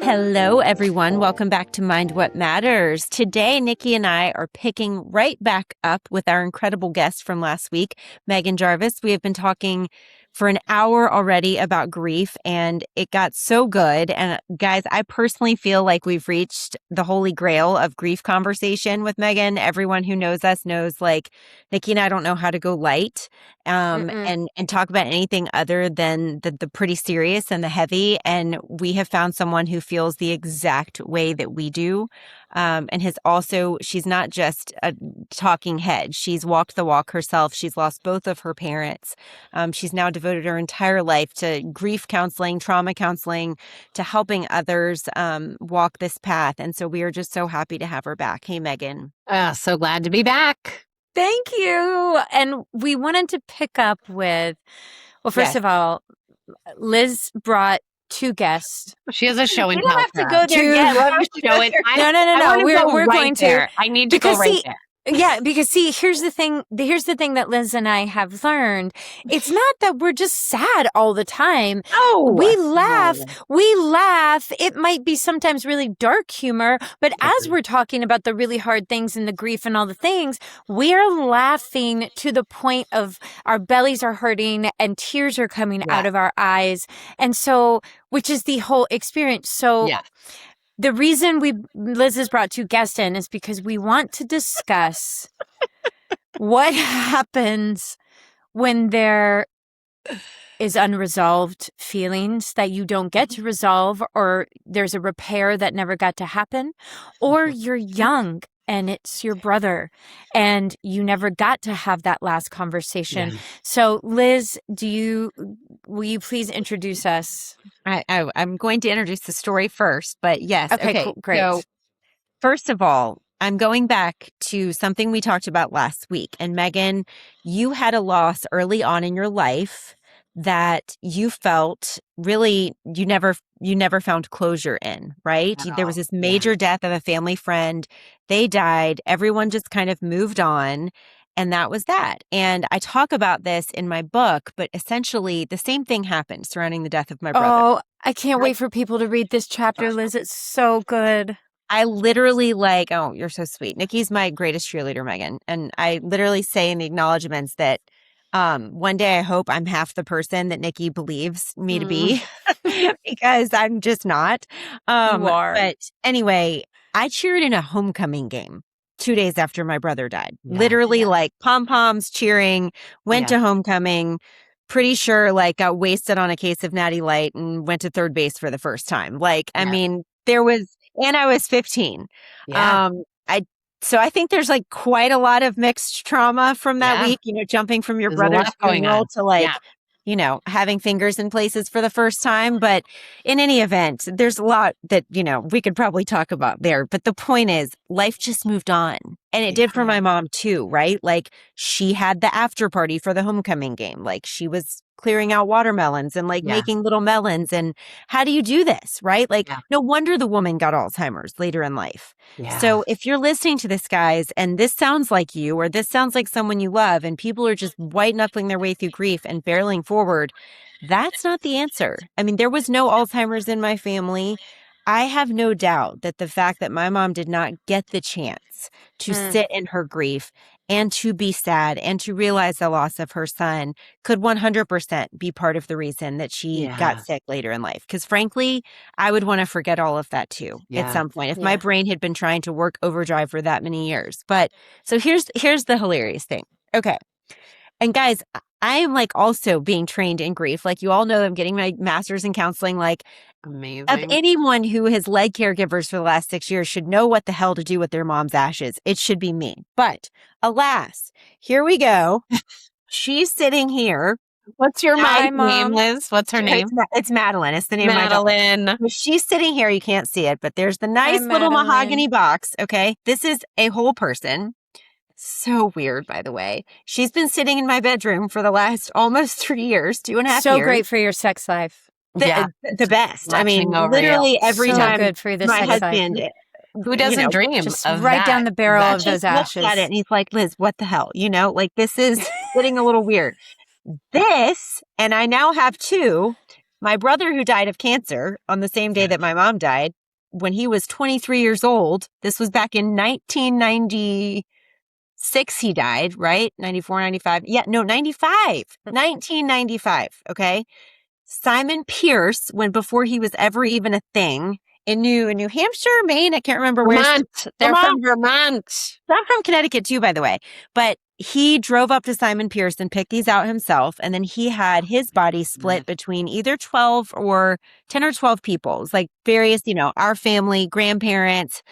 Hello, everyone. Welcome back to Mind What Matters. Today, Nikki and I are picking right back up with our incredible guest from last week, Meghan Jarvis. We have been talking for an hour already about grief, and it got so good. And guys, I personally feel like we've reached the holy grail of grief conversation with Meghan. Everyone who knows us knows, like, Nikki and I don't know how to go light and talk about anything other than the pretty serious and the heavy. And we have found someone who feels the exact way that we do. And she's not just a talking head. She's walked the walk herself. She's lost both of her parents. She's now devoted her entire life to grief counseling, trauma counseling, to helping others walk this path. And so we are just so happy to have her back. Hey, Meghan. So glad to be back. Thank you. And we wanted to pick up with, well, first of all, Liz brought two guests. She has a show and We don't have to tell. go there yet. No. We're going there. I need to go right there. Yeah, because see, here's the thing that Liz and I have learned. It's not that we're just sad all the time. Oh, we laugh. It might be sometimes really dark humor, but as we're talking about the really hard things and the grief and all the things, we are laughing to the point of our bellies are hurting and tears are coming out of our eyes. And so, which is the whole experience. So the reason Liz has brought two guests in is because we want to discuss what happens when there is unresolved feelings that you don't get to resolve, or there's a repair that never got to happen, or you're young and it's your brother and you never got to have that last conversation. Yeah. So Liz, will you please introduce us? I'm going to introduce the story first, but yes. Okay. Cool, great. So first of all, I'm going back to something we talked about last week. And Meghan, you had a loss early on in your life that you felt really you never found closure in, right? There was this major death of a family friend. They died. Everyone just kind of moved on. And that was that. And I talk about this in my book, but essentially the same thing happened surrounding the death of my brother. Oh, I can't wait for people to read this chapter, Liz. It's so good. I literally oh, you're so sweet. Nikki's my greatest cheerleader, Meghan. And I literally say in the acknowledgments that one day I hope I'm half the person that Nikki believes me to be because I'm just not. You are. But anyway, I cheered in a homecoming game 2 days after my brother died. Literally like pom-poms, cheering, went to homecoming, pretty sure got wasted on a case of Natty Light and went to third base for the first time. I mean, and I was 15. Yeah. So I think there's quite a lot of mixed trauma from that week, jumping from your brother's funeral to having fingers in places for the first time. But in any event, there's a lot that, we could probably talk about there. But the point is, life just moved on. And it did for my mom too, right? She had the after party for the homecoming game. She was clearing out watermelons and making little melons. And how do you do this, right? No wonder the woman got Alzheimer's later in life. Yeah. So if you're listening to this, guys, and this sounds like you, or this sounds like someone you love, and people are just white knuckling their way through grief and barreling forward, that's not the answer. I mean, there was no Alzheimer's in my family. I have no doubt that the fact that my mom did not get the chance to sit in her grief and to be sad and to realize the loss of her son could 100% be part of the reason that she got sick later in life. Because frankly, I would want to forget all of that too at some point if my brain had been trying to work overdrive for that many years. But so here's the hilarious thing. Okay. And guys, I am also being trained in grief. You all know, I'm getting my master's in counseling. Amazing. Of anyone who has led caregivers for the last 6 years should know what the hell to do with their mom's ashes. It should be me. But alas, here we go. She's sitting here. What's your mom's name, Liz? What's her name? It's Madeline. It's the name of my Madeline. She's sitting here. You can't see it, but there's the nice little mahogany box. Okay. This is a whole person. So weird, by the way. She's been sitting in my bedroom for the last almost 3 years, 2.5 years. So great for your sex life. The best. I mean, literally every time good for the my sex husband, life. Who doesn't dream just of right that? down the barrel of those ashes. At it and he's like, Liz, what the hell? This is getting a little weird. This, and I now have two, my brother who died of cancer on the same day that my mom died, when he was 23 years old, this was back in 1996, he died, right? 94, 95. Yeah, no, 95. 1995, okay? Simon Pierce, before he was ever even a thing, in New Hampshire, Maine, I can't remember where. Vermont. They're from Vermont. I'm from Connecticut too, by the way. But he drove up to Simon Pierce and picked these out himself. And then he had his body split between either 10 or 12 people. It's like various, our family, grandparents.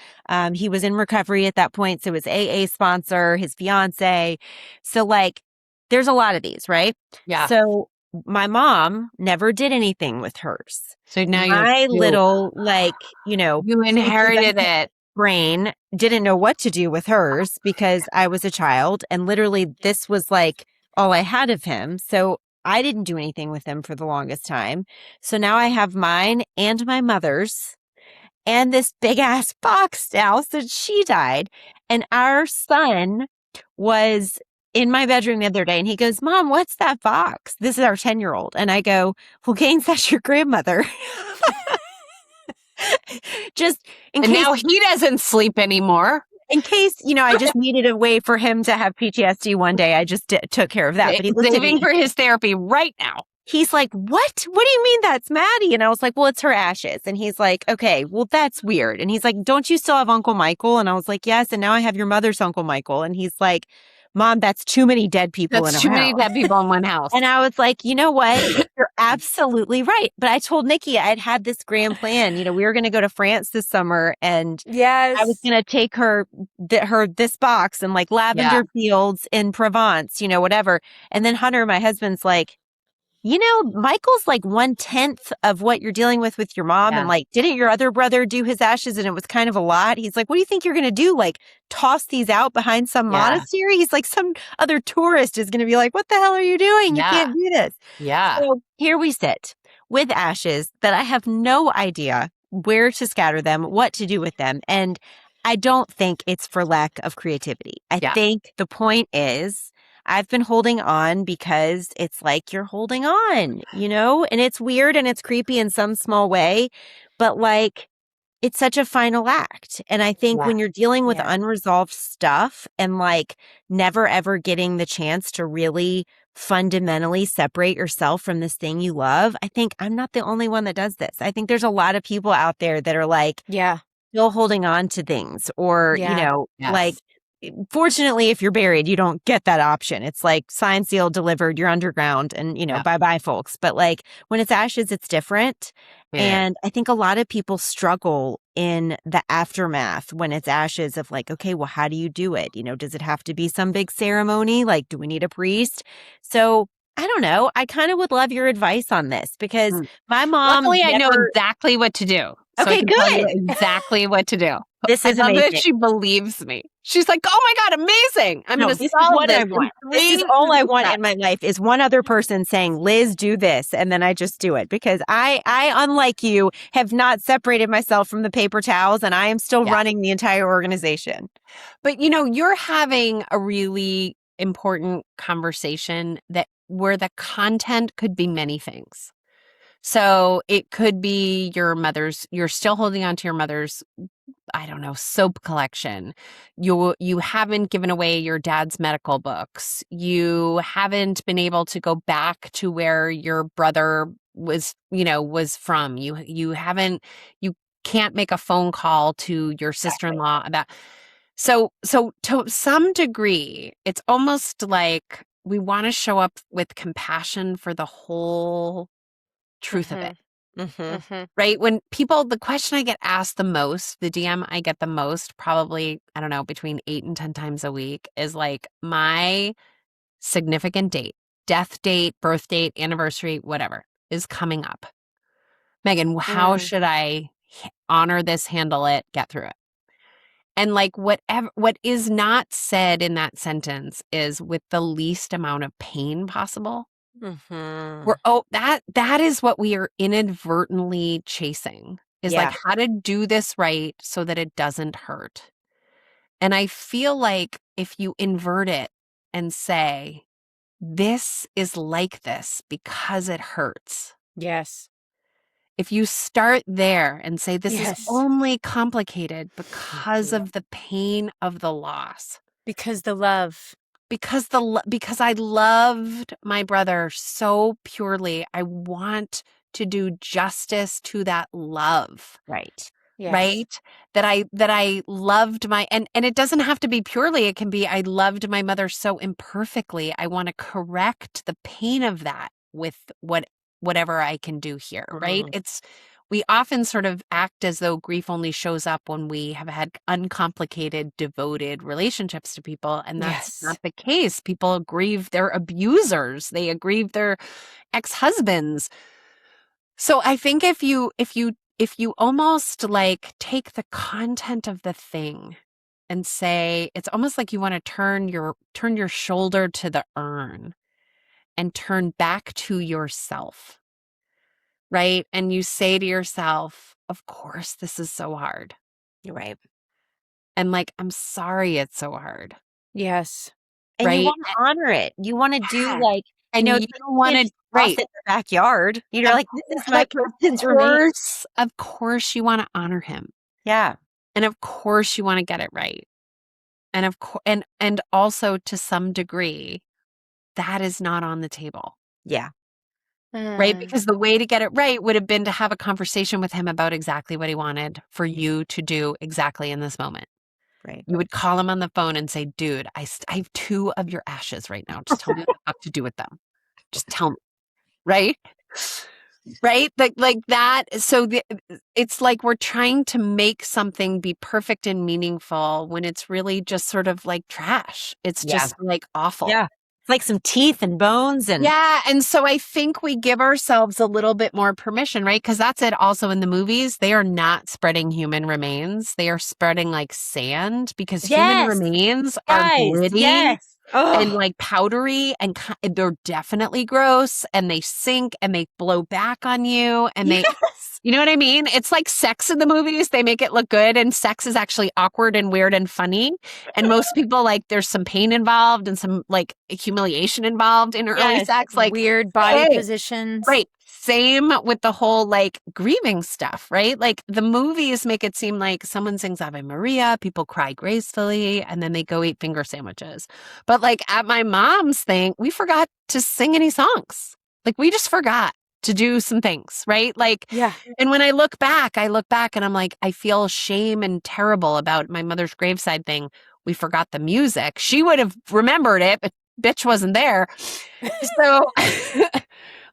He was in recovery at that point. So his AA sponsor, his fiance. So like, there's a lot of these, right? Yeah. So my mom never did anything with hers. So now my little, you inherited it. Brain didn't know what to do with hers because I was a child. And literally this was like all I had of him. So I didn't do anything with him for the longest time. So now I have mine and my mother's and this big ass box now since she died. And our son was in my bedroom the other day and he goes, Mom, what's that box? This is our 10-year-old. And I go, well, Gaines, that's your grandmother. Just in case. And now he doesn't sleep anymore. In case, I just needed a way for him to have PTSD one day. I just took care of that. But he's saving for his therapy right now. He's like, what? What do you mean that's Maddie? And I was like, well, it's her ashes. And he's like, okay, well, that's weird. And he's like, don't you still have Uncle Michael? And I was like, yes. And now I have your mother's Uncle Michael. And he's like, Mom, that's too many dead people in a house. That's too many dead people in one house. And I was like, you know what? You're absolutely right. But I told Nikki I'd had this grand plan. We were going to go to France this summer and yes, I was going to take her this box and like lavender fields in Provence, whatever. And then Hunter, my husband's like, Michael's like 1/10 of what you're dealing with your mom. Yeah. And like, didn't your other brother do his ashes? And it was kind of a lot. He's like, what do you think you're going to do? Like toss these out behind some monastery? He's like, some other tourist is going to be like, what the hell are you doing? You can't do this. Yeah. So here we sit with ashes that I have no idea where to scatter them, what to do with them. And I don't think it's for lack of creativity. I think the point is, I've been holding on because it's like you're holding on, and it's weird and it's creepy in some small way, but like it's such a final act. And I think when you're dealing with unresolved stuff and like never ever getting the chance to really fundamentally separate yourself from this thing you love, I think I'm not the only one that does this. I think there's a lot of people out there that are like, still holding on to things or, like, fortunately, if you're buried, you don't get that option. It's like signed, sealed, delivered, you're underground and, bye-bye, folks. But like when it's ashes, it's different. Yeah. And I think a lot of people struggle in the aftermath when it's ashes of like, okay, well, how do you do it? Does it have to be some big ceremony? Like, do we need a priest? So I don't know. I kind of would love your advice on this because my mom. Luckily, I know exactly what to do. So okay, good. Exactly what to do. This is amazing. That she believes me. She's like, oh my God, amazing. I'm going to solve this. I want. This is all I want in my life is one other person saying, Liz, do this. And then I just do it because I unlike you, have not separated myself from the paper towels and I am still running the entire organization. But, you're having a really important conversation where the content could be many things. So it could be you're still holding on to your mother's, I don't know, soap collection. You haven't given away your dad's medical books. You haven't been able to go back to where your brother was from. You can't make a phone call to your sister-in-law about. So to some degree, it's almost like we want to show up with compassion for the whole truth of it. Right? When the question I get asked the most, the DM I get the most, probably, I don't know, between 8 and 10 times a week is like my significant date, death date, birth date, anniversary, whatever is coming up. Meghan, how should I honor this, handle it, get through it? And like what is not said in that sentence is with the least amount of pain possible. That is what we are inadvertently chasing is like how to do this right so that it doesn't hurt. And I feel like if you invert it and say, this is like this because it hurts. Yes. if you start there and say, this Yes. is only complicated because of the pain of the loss. Because the love. Because I loved my brother so purely. I want to do justice to that love. Right. Yes. Right? That I loved and it doesn't have to be purely. It can be, I loved my mother so imperfectly. I want to correct the pain of that with whatever I can do here. Right? We often sort of act as though grief only shows up when we have had uncomplicated, devoted relationships to people. And that's not the case. People grieve their abusers. They grieve their ex-husbands. So I think if you almost like take the content of the thing and say, it's almost like you want to turn your shoulder to the urn and turn back to yourself. Right? And you say to yourself, of course, this is so hard. You're right. And like, I'm sorry it's so hard. Yes. And you want to honor it. You want to do like, and you want to cross in the backyard. You're like, this is my person's remains. Of course you want to honor him. Yeah. And of course you want to get it right. And of course, and also to some degree, that is not on the table. Yeah. Right? Because the way to get it right would have been to have a conversation with him about exactly what he wanted for you to do exactly in this moment. Right. You would call him on the phone and say, dude, I have 2 of your ashes right now. Just tell me what the fuck to do with them. Just tell me. Right? Right? Like that. So it's like we're trying to make something be perfect and meaningful when it's really just sort of like trash. It's just like awful. Yeah. It's like some teeth and bones and and so I think we give ourselves a little bit more permission, right? Because that's it also in the movies. They are not spreading human remains. They are spreading like sand because human remains are gritty and like powdery and they're definitely gross and they sink and they blow back on you and they you know what I mean? It's like sex in the movies. They make it look good and sex is actually awkward and weird and funny. And most people like there's some pain involved and some like humiliation involved in early sex. Like weird body positions. Right. Same with the whole like grieving stuff, right? Like the movies make it seem like someone sings Ave Maria, people cry gracefully, and then they go eat finger sandwiches. But like at my mom's thing, we forgot to sing any songs. Like we just forgot to do some things, right? Like, and when I look back and I'm like, I feel shame and terrible about my mother's graveside thing. We forgot the music. She would have remembered it, but bitch wasn't there. So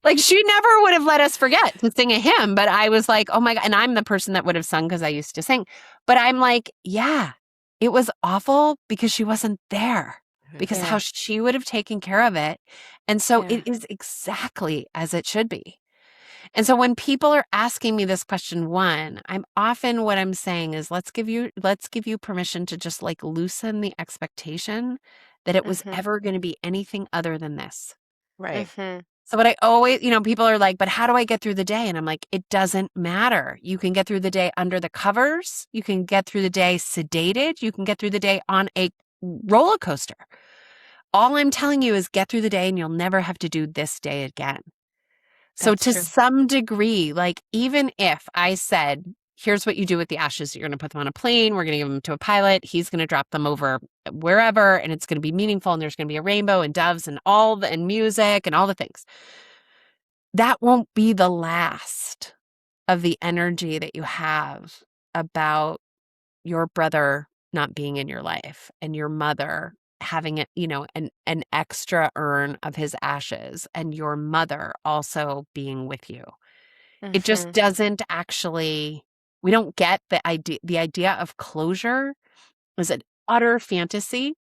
like she never would have let us forget to sing a hymn, but I was like, oh my God. And I'm the person that would have sung because I used to sing. But I'm like, yeah, it was awful because she wasn't there. Because how she would have taken care of it. And so it is exactly as it should be. And so when people are asking me this question, what I'm saying is let's give you permission to just like loosen the expectation that it was ever going to be anything other than this. Right. So what I always, people are like, but how do I get through the day? And I'm like, it doesn't matter. You can get through the day under the covers. You can get through the day sedated. You can get through the day on a roller coaster. All I'm telling you is get through the day and you'll never have to do this day again. So to some degree, like even if I said, here's what you do with the ashes, you're going to put them on a plane, we're going to give them to a pilot, he's going to drop them over wherever, and it's going to be meaningful, and there's going to be a rainbow and doves and and music and all the things. That won't be the last of the energy that you have about your brother not being in your life and your mother having it, an extra urn of his ashes and your mother also being with you. It just doesn't actually, we don't get the idea of closure is an utter fantasy.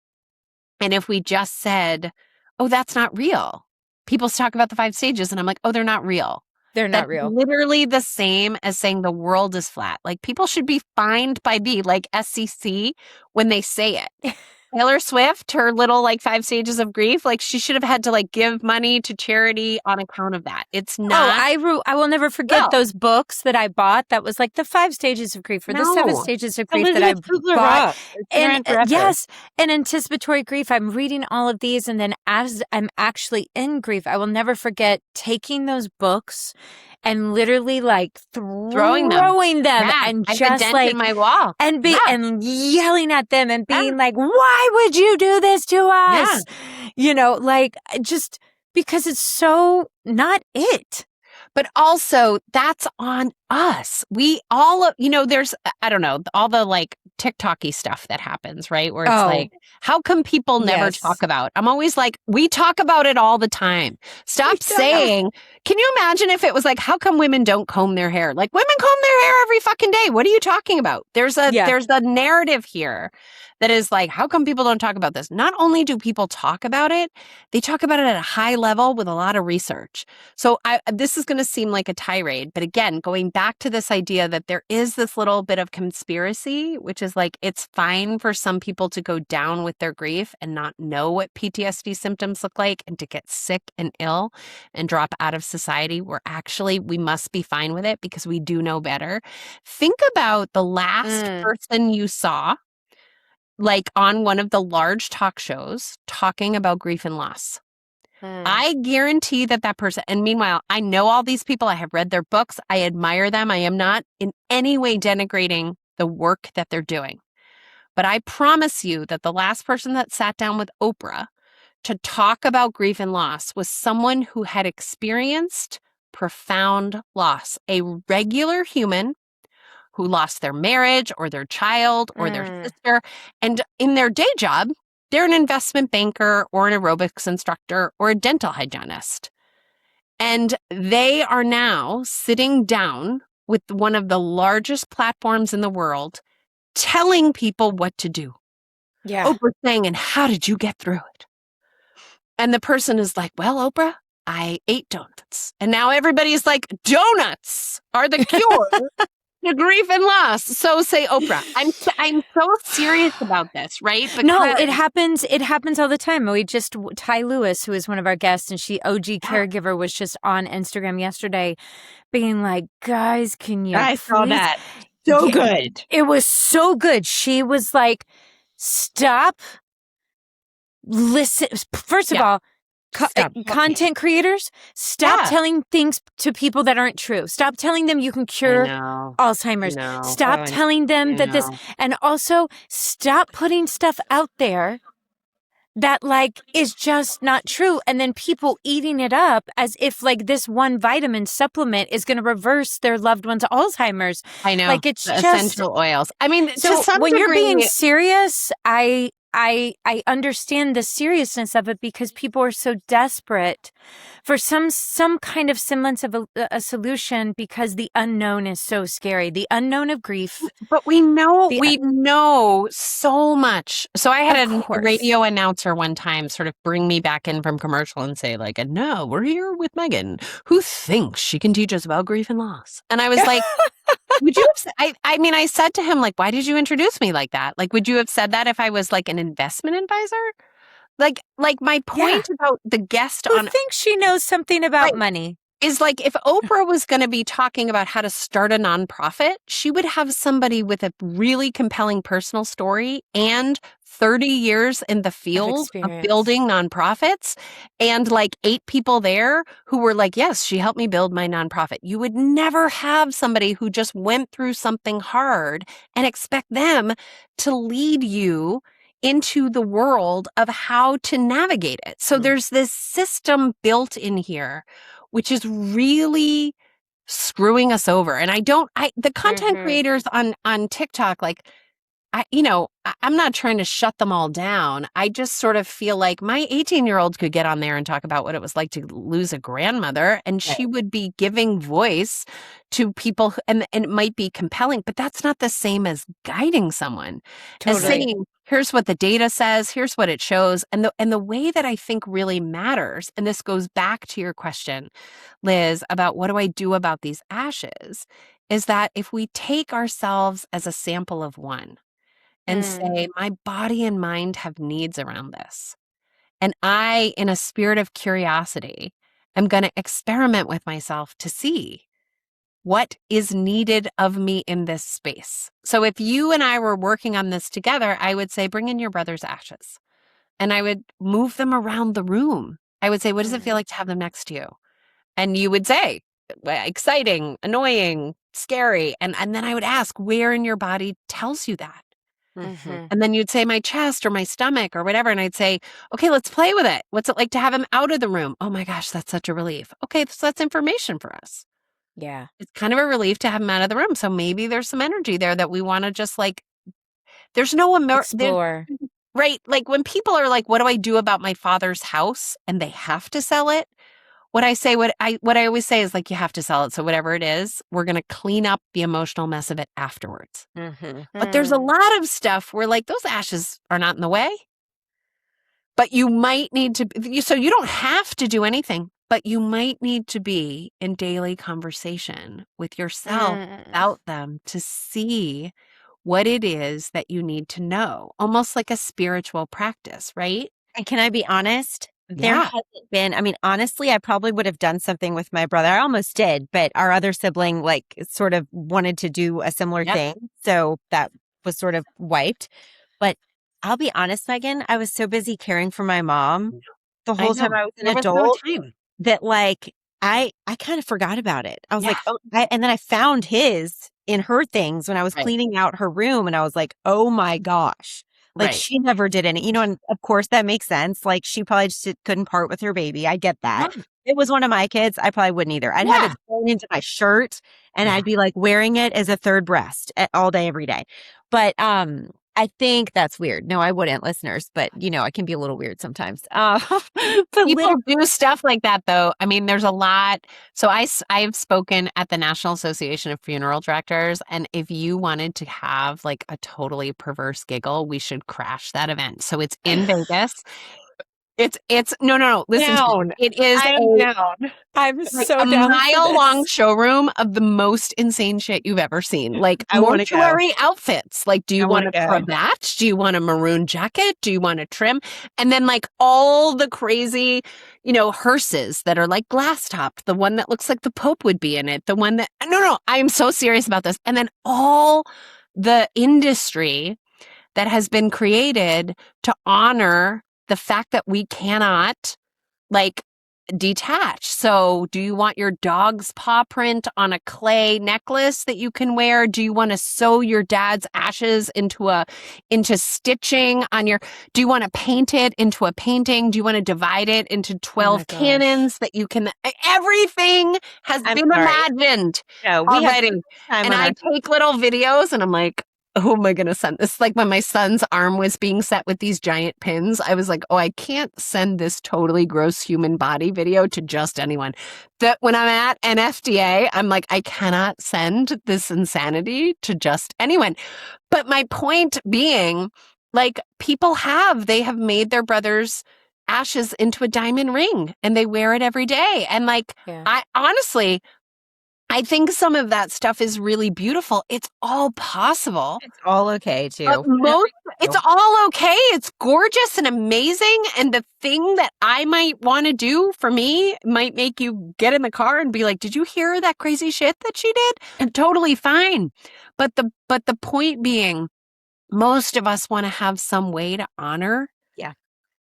And if we just said, oh, that's not real. People talk about the 5 stages and I'm like, oh, they're not real. They're not real. Literally the same as saying the world is flat. Like people should be fined by the SEC when they say it. Taylor Swift, her little 5 stages of grief, she should have had to give money to charity on account of that. It's not. Oh, I will never forget those books that I bought. That was the 5 stages of grief or the 7 stages of grief that I bought. And yes, and anticipatory grief. I'm reading all of these, and then as I'm actually in grief, I will never forget taking those books and literally like throwing them and I've just a dent like in my wall and and yelling at them and being like, why would you do this to us? You know, like just because it's so not it. But also, that's on us. We all, there's, I don't know, all the like TikTok-y stuff that happens, right? Where it's like, how come people never talk about? I'm always like, we talk about it all the time. Stop saying, can you imagine if it was like, how come women don't comb their hair? Like, women comb their hair every fucking day. What are you talking about? There's a narrative here that is like, how come people don't talk about this? Not only do people talk about it, they talk about it at a high level with a lot of research. So this is going to seem like a tirade, but again, going back to this idea that there is this little bit of conspiracy, which is like, it's fine for some people to go down with their grief and not know what PTSD symptoms look like and to get sick and ill and drop out of society, where actually we must be fine with it because we do know better. Think about the last person you saw like on one of the large talk shows talking about grief and loss. I guarantee that person, and meanwhile, I know all these people. I have read their books. I admire them. I am not in any way denigrating the work that they're doing. But I promise you that the last person that sat down with Oprah to talk about grief and loss was someone who had experienced profound loss, a regular human who lost their marriage or their child or their sister. And in their day job, they're an investment banker or an aerobics instructor or a dental hygienist. And they are now sitting down with one of the largest platforms in the world, telling people what to do. Yeah. Oprah saying, and how did you get through it? And the person is like, well, Oprah, I ate donuts. And now everybody's like, donuts are the cure to grief and loss. So say Oprah. I'm so serious about this, right? Because no, it happens. It happens all the time. Ty Lewis, who is one of our guests, and she OG caregiver, was just on Instagram yesterday, being like, "Guys, can you?" I saw that. So good. It was so good. She was like, "Stop, listen." First of all. Content creators, stop telling things to people that aren't true. Stop telling them you can cure Alzheimer's. Stop telling them that this, and also stop putting stuff out there that like is just not true. And then people eating it up as if like this one vitamin supplement is going to reverse their loved one's Alzheimer's. I know. Like it's just essential oils. I mean, so to some when degree, you're being serious, I understand the seriousness of it because people are so desperate for some kind of semblance of a solution because the unknown is so scary. The unknown of grief. But we know so much. So I had a radio announcer one time sort of bring me back in from commercial and say like, and now we're here with Meghan, who thinks she can teach us about grief and loss. And I was like, would you have, I said to him, like, why did you introduce me like that? Like, would you have said that if I was like an investment advisor? Like my point about the guest who thinks she knows something about money is like, if Oprah was going to be talking about how to start a nonprofit, she would have somebody with a really compelling personal story and 30 years in the field of building nonprofits and like 8 people there who were like, yes, she helped me build my nonprofit. You would never have somebody who just went through something hard and expect them to lead you into the world of how to navigate it. So there's this system built in here, which is really screwing us over. And the content creators on TikTok, like, I'm not trying to shut them all down. I just sort of feel like my 18-year-old could get on there and talk about what it was like to lose a grandmother, and she would be giving voice to people, and it might be compelling, but that's not the same as guiding someone. Totally. As saying, here's what the data says, here's what it shows. And the way that I think really matters, and this goes back to your question, Liz, about what do I do about these ashes, is that if we take ourselves as a sample of one, and say, my body and mind have needs around this. And I, in a spirit of curiosity, am going to experiment with myself to see what is needed of me in this space. So if you and I were working on this together, I would say, bring in your brother's ashes. And I would move them around the room. I would say, what does it feel like to have them next to you? And you would say, exciting, annoying, scary. And then I would ask, where in your body tells you that? Mm-hmm. And then you'd say my chest or my stomach or whatever. And I'd say, okay, let's play with it. What's it like to have him out of the room? Oh my gosh, that's such a relief. Okay, so that's information for us. Yeah. It's kind of a relief to have him out of the room. So maybe there's some energy there that we want to just like, there's no explore. Right. Like when people are like, what do I do about my father's house? And they have to sell it. What I always say is like, you have to sell it. So whatever it is, we're going to clean up the emotional mess of it afterwards. Mm-hmm. But there's a lot of stuff where like those ashes are not in the way, but you might need to, so you don't have to do anything, but you might need to be in daily conversation with yourself about them to see what it is that you need to know, almost like a spiritual practice, right? And can I be honest? There hasn't been, I mean, honestly, I probably would have done something with my brother. I almost did, but our other sibling, like, sort of wanted to do a similar thing. So that was sort of wiped. But I'll be honest, Megan, I was so busy caring for my mom the whole time I was an adult that, like, I kind of forgot about it. I was like, oh, and then I found his in her things when I was cleaning out her room. And I was like, oh my gosh. Like she never did any, and of course that makes sense. Like she probably just couldn't part with her baby. I get that. If it was one of my kids, I probably wouldn't either. I'd have it thrown into my shirt and I'd be like wearing it as a third breast all day, every day. But I think that's weird. No, I wouldn't, listeners, but it can be a little weird sometimes. But people do stuff like that though. I mean, there's a lot. So I've spoken at the National Association of Funeral Directors. And if you wanted to have like a totally perverse giggle, we should crash that event. So it's in Vegas. It's no. Listen, it is I'm so a down mile-long showroom of the most insane shit you've ever seen. Like mortuary outfits. Like, do you want a cravat? Do you want a maroon jacket? Do you want a trim? And then like all the crazy, hearses that are like glass topped. The one that looks like the Pope would be in it. The one that no, I am so serious about this. And then all the industry that has been created to honor the fact that we cannot like detach. So do you want your dog's paw print on a clay necklace that you can wear? Do you want to sew your dad's ashes into stitching on do you want to paint it into a painting? Do you want to divide it into 12 cannons that you can, everything has been imagined already. And I take little videos and I'm like, who am I going to send this? Like when my son's arm was being set with these giant pins, I was like, oh, I can't send this totally gross human body video to just anyone. That when I'm at NFDA, I'm like, I cannot send this insanity to just anyone. But my point being, like they have made their brother's ashes into a diamond ring and they wear it every day. And like, I honestly, I think some of that stuff is really beautiful. It's all possible. It's all okay too. It's all okay. It's gorgeous and amazing. And the thing that I might want to do for me might make you get in the car and be like, did you hear that crazy shit that she did? And totally fine. But the point being, most of us want to have some way to honor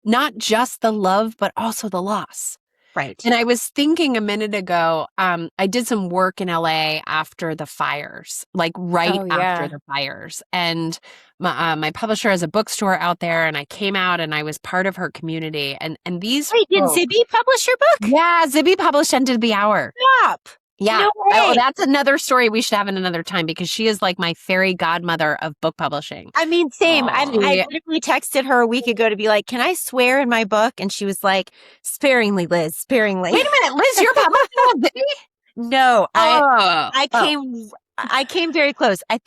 not just the love, but also the loss. Right. And I was thinking a minute ago, I did some work in LA after the fires, like after the fires. And my publisher has a bookstore out there and I came out and I was part of her community. And these did Zibby publish your book? Yeah, Zibby published End of the Hour. Stop. Yeah. No way. Oh, that's another story we should have in another time because she is like my fairy godmother of book publishing. I mean, same. I literally texted her a week ago to be like, can I swear in my book? And she was like, sparingly, Liz, sparingly. Wait a minute, Liz, you're publishing Zibby? No, I came very close. I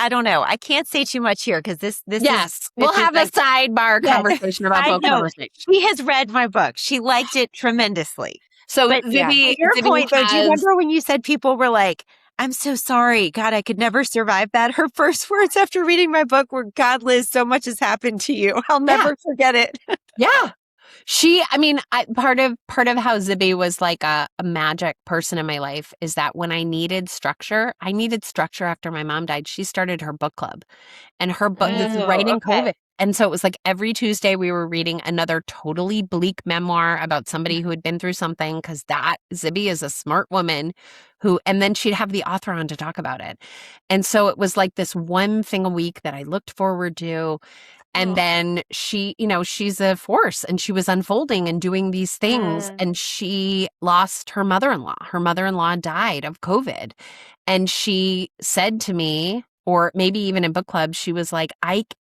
don't know. I can't say too much here because this we'll have a sidebar conversation about book publishing. She has read my book. She liked it tremendously. So Zibby, your point though, do you remember when you said people were like, I'm so sorry. God, I could never survive that. Her first words after reading my book were, God, Liz, so much has happened to you. I'll never forget it. Yeah. Part of how Zibby was like a magic person in my life is that when I needed structure after my mom died. She started her book club and her book, this is right in COVID. And so it was like every Tuesday we were reading another totally bleak memoir about somebody who had been through something, because Zibby is a smart woman and then she'd have the author on to talk about it. And so it was like this one thing a week that I looked forward to. And then she's a force, and she was unfolding and doing these things. And she lost her mother-in-law. Her mother-in-law died of COVID. And she said to me, or maybe even in book club, she was like,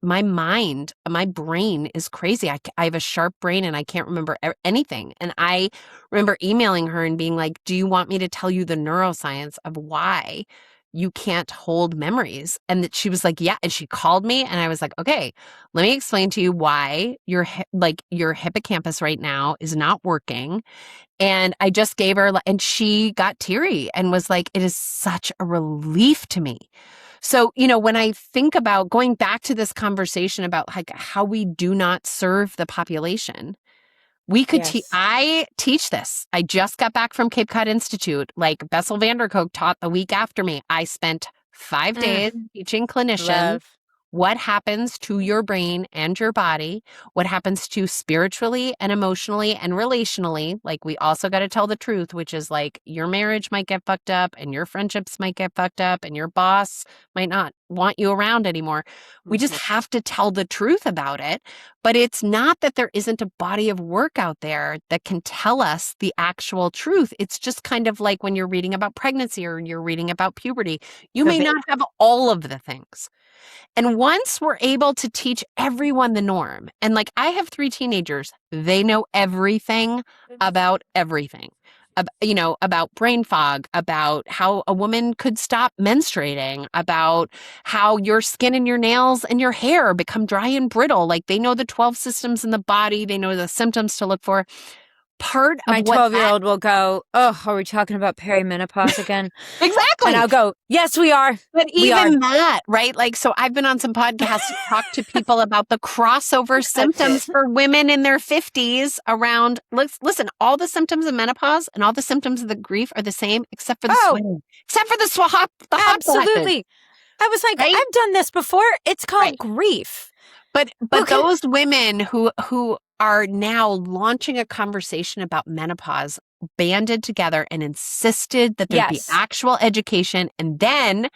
my brain is crazy. I have a sharp brain and I can't remember anything. And I remember emailing her and being like, do you want me to tell you the neuroscience of why you can't hold memories? And that she was like, yeah. And she called me and I was like, okay, let me explain to you why your hippocampus right now is not working. And I just gave her, and she got teary and was like, it is such a relief to me. So, when I think about going back to this conversation about like how we do not serve the population, we could I teach this. I just got back from Cape Cod Institute. Like Bessel van der Kolk taught the week after me. I spent 5 days teaching clinicians what happens to your brain and your body, what happens to spiritually and emotionally and relationally. Like, we also got to tell the truth, which is like your marriage might get fucked up and your friendships might get fucked up and your boss might not want you around anymore. We just have to tell the truth about it. But it's not that there isn't a body of work out there that can tell us the actual truth. It's just kind of like when you're reading about pregnancy or you're reading about puberty, you may not have all of the things. And once we're able to teach everyone the norm, and like I have 3 teenagers, they know everything about everything. About brain fog, about how a woman could stop menstruating, about how your skin and your nails and your hair become dry and brittle. Like, they know the 12 systems in the body. They know the symptoms to look for. Part of my 12-year-old will go, oh, are we talking about perimenopause again? Exactly. And I'll go, yes, we are. But even that, right? Like, so I've been on some podcasts to talk to people about the crossover symptoms for women in their 50s around, listen, all the symptoms of menopause and all the symptoms of the grief are the same, except for the sweating, except for the hot absolutely. I was like, right? I've done this before. It's called grief. But those women who are now launching a conversation about menopause banded together and insisted that there be actual education and then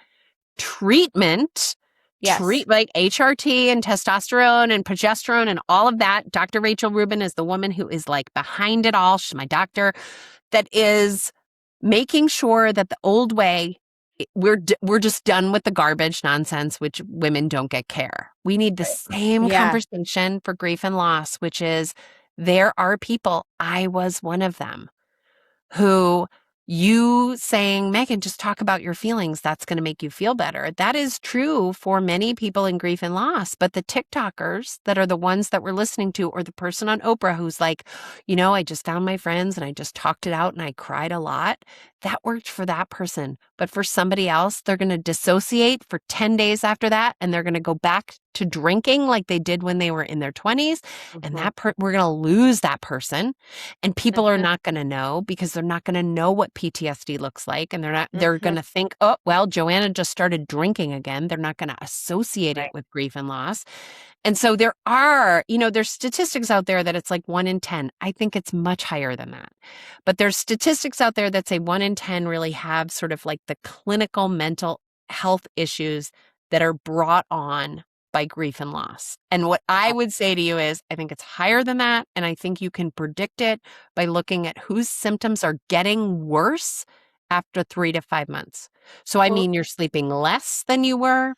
treatment, like HRT and testosterone and progesterone and all of that. Dr. Rachel Rubin is the woman who is like behind it all. She's my doctor, that is making sure that the old way, we're just done with the garbage nonsense, which women don't get care. We need the same conversation for grief and loss, which is there are people, I was one of them, who you saying, Meghan, just talk about your feelings, that's going to make you feel better. That is true for many people in grief and loss. But the TikTokers that are the ones that we're listening to, or the person on Oprah who's like, I just found my friends and I just talked it out and I cried a lot. That worked for that person. But for somebody else, they're going to dissociate for 10 days after that. And they're going to go back to drinking like they did when they were in their 20s. And we're going to lose that person. And people are not going to know, because they're not going to know what PTSD looks like. And they're going to think, oh, well, Joanna just started drinking again. They're not going to associate it with grief and loss. And so there are, there's statistics out there that it's like 1 in 10. I think it's much higher than that. But there's statistics out there that say 1 in 10 really have sort of like the clinical mental health issues that are brought on by grief and loss. And what I would say to you is, I think it's higher than that. And I think you can predict it by looking at whose symptoms are getting worse after 3 to 5 months. So I mean, you're sleeping less than you were.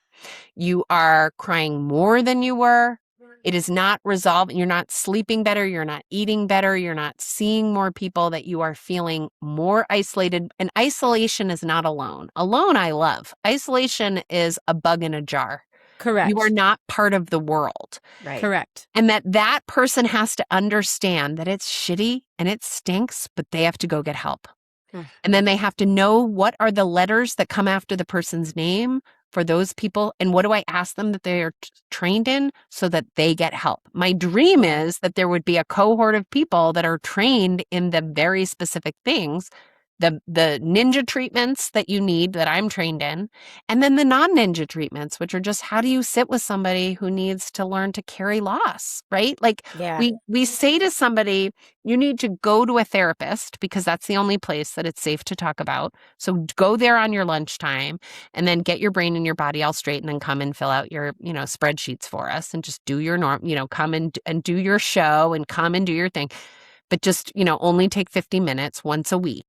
You are crying more than you were. It is not resolved. You're not sleeping better. You're not eating better. You're not seeing more people, that you are feeling more isolated. And isolation is not alone. Alone, I love. Isolation is a bug in a jar. Correct. You are not part of the world. Right. Correct. And that person has to understand that it's shitty and it stinks, but they have to go get help. And then they have to know what are the letters that come after the person's name for those people. And what do I ask them that they are trained in so that they get help? My dream is that there would be a cohort of people that are trained in the very specific things the ninja treatments that you need that I'm trained in, and then the non-ninja treatments, which are just how do you sit with somebody who needs to learn to carry loss, right? Like we say to somebody, you need to go to a therapist because that's the only place that it's safe to talk about. So go there on your lunchtime and then get your brain and your body all straight and then come and fill out your, spreadsheets for us and just do your come and do your show and come and do your thing. But just, only take 50 minutes once a week.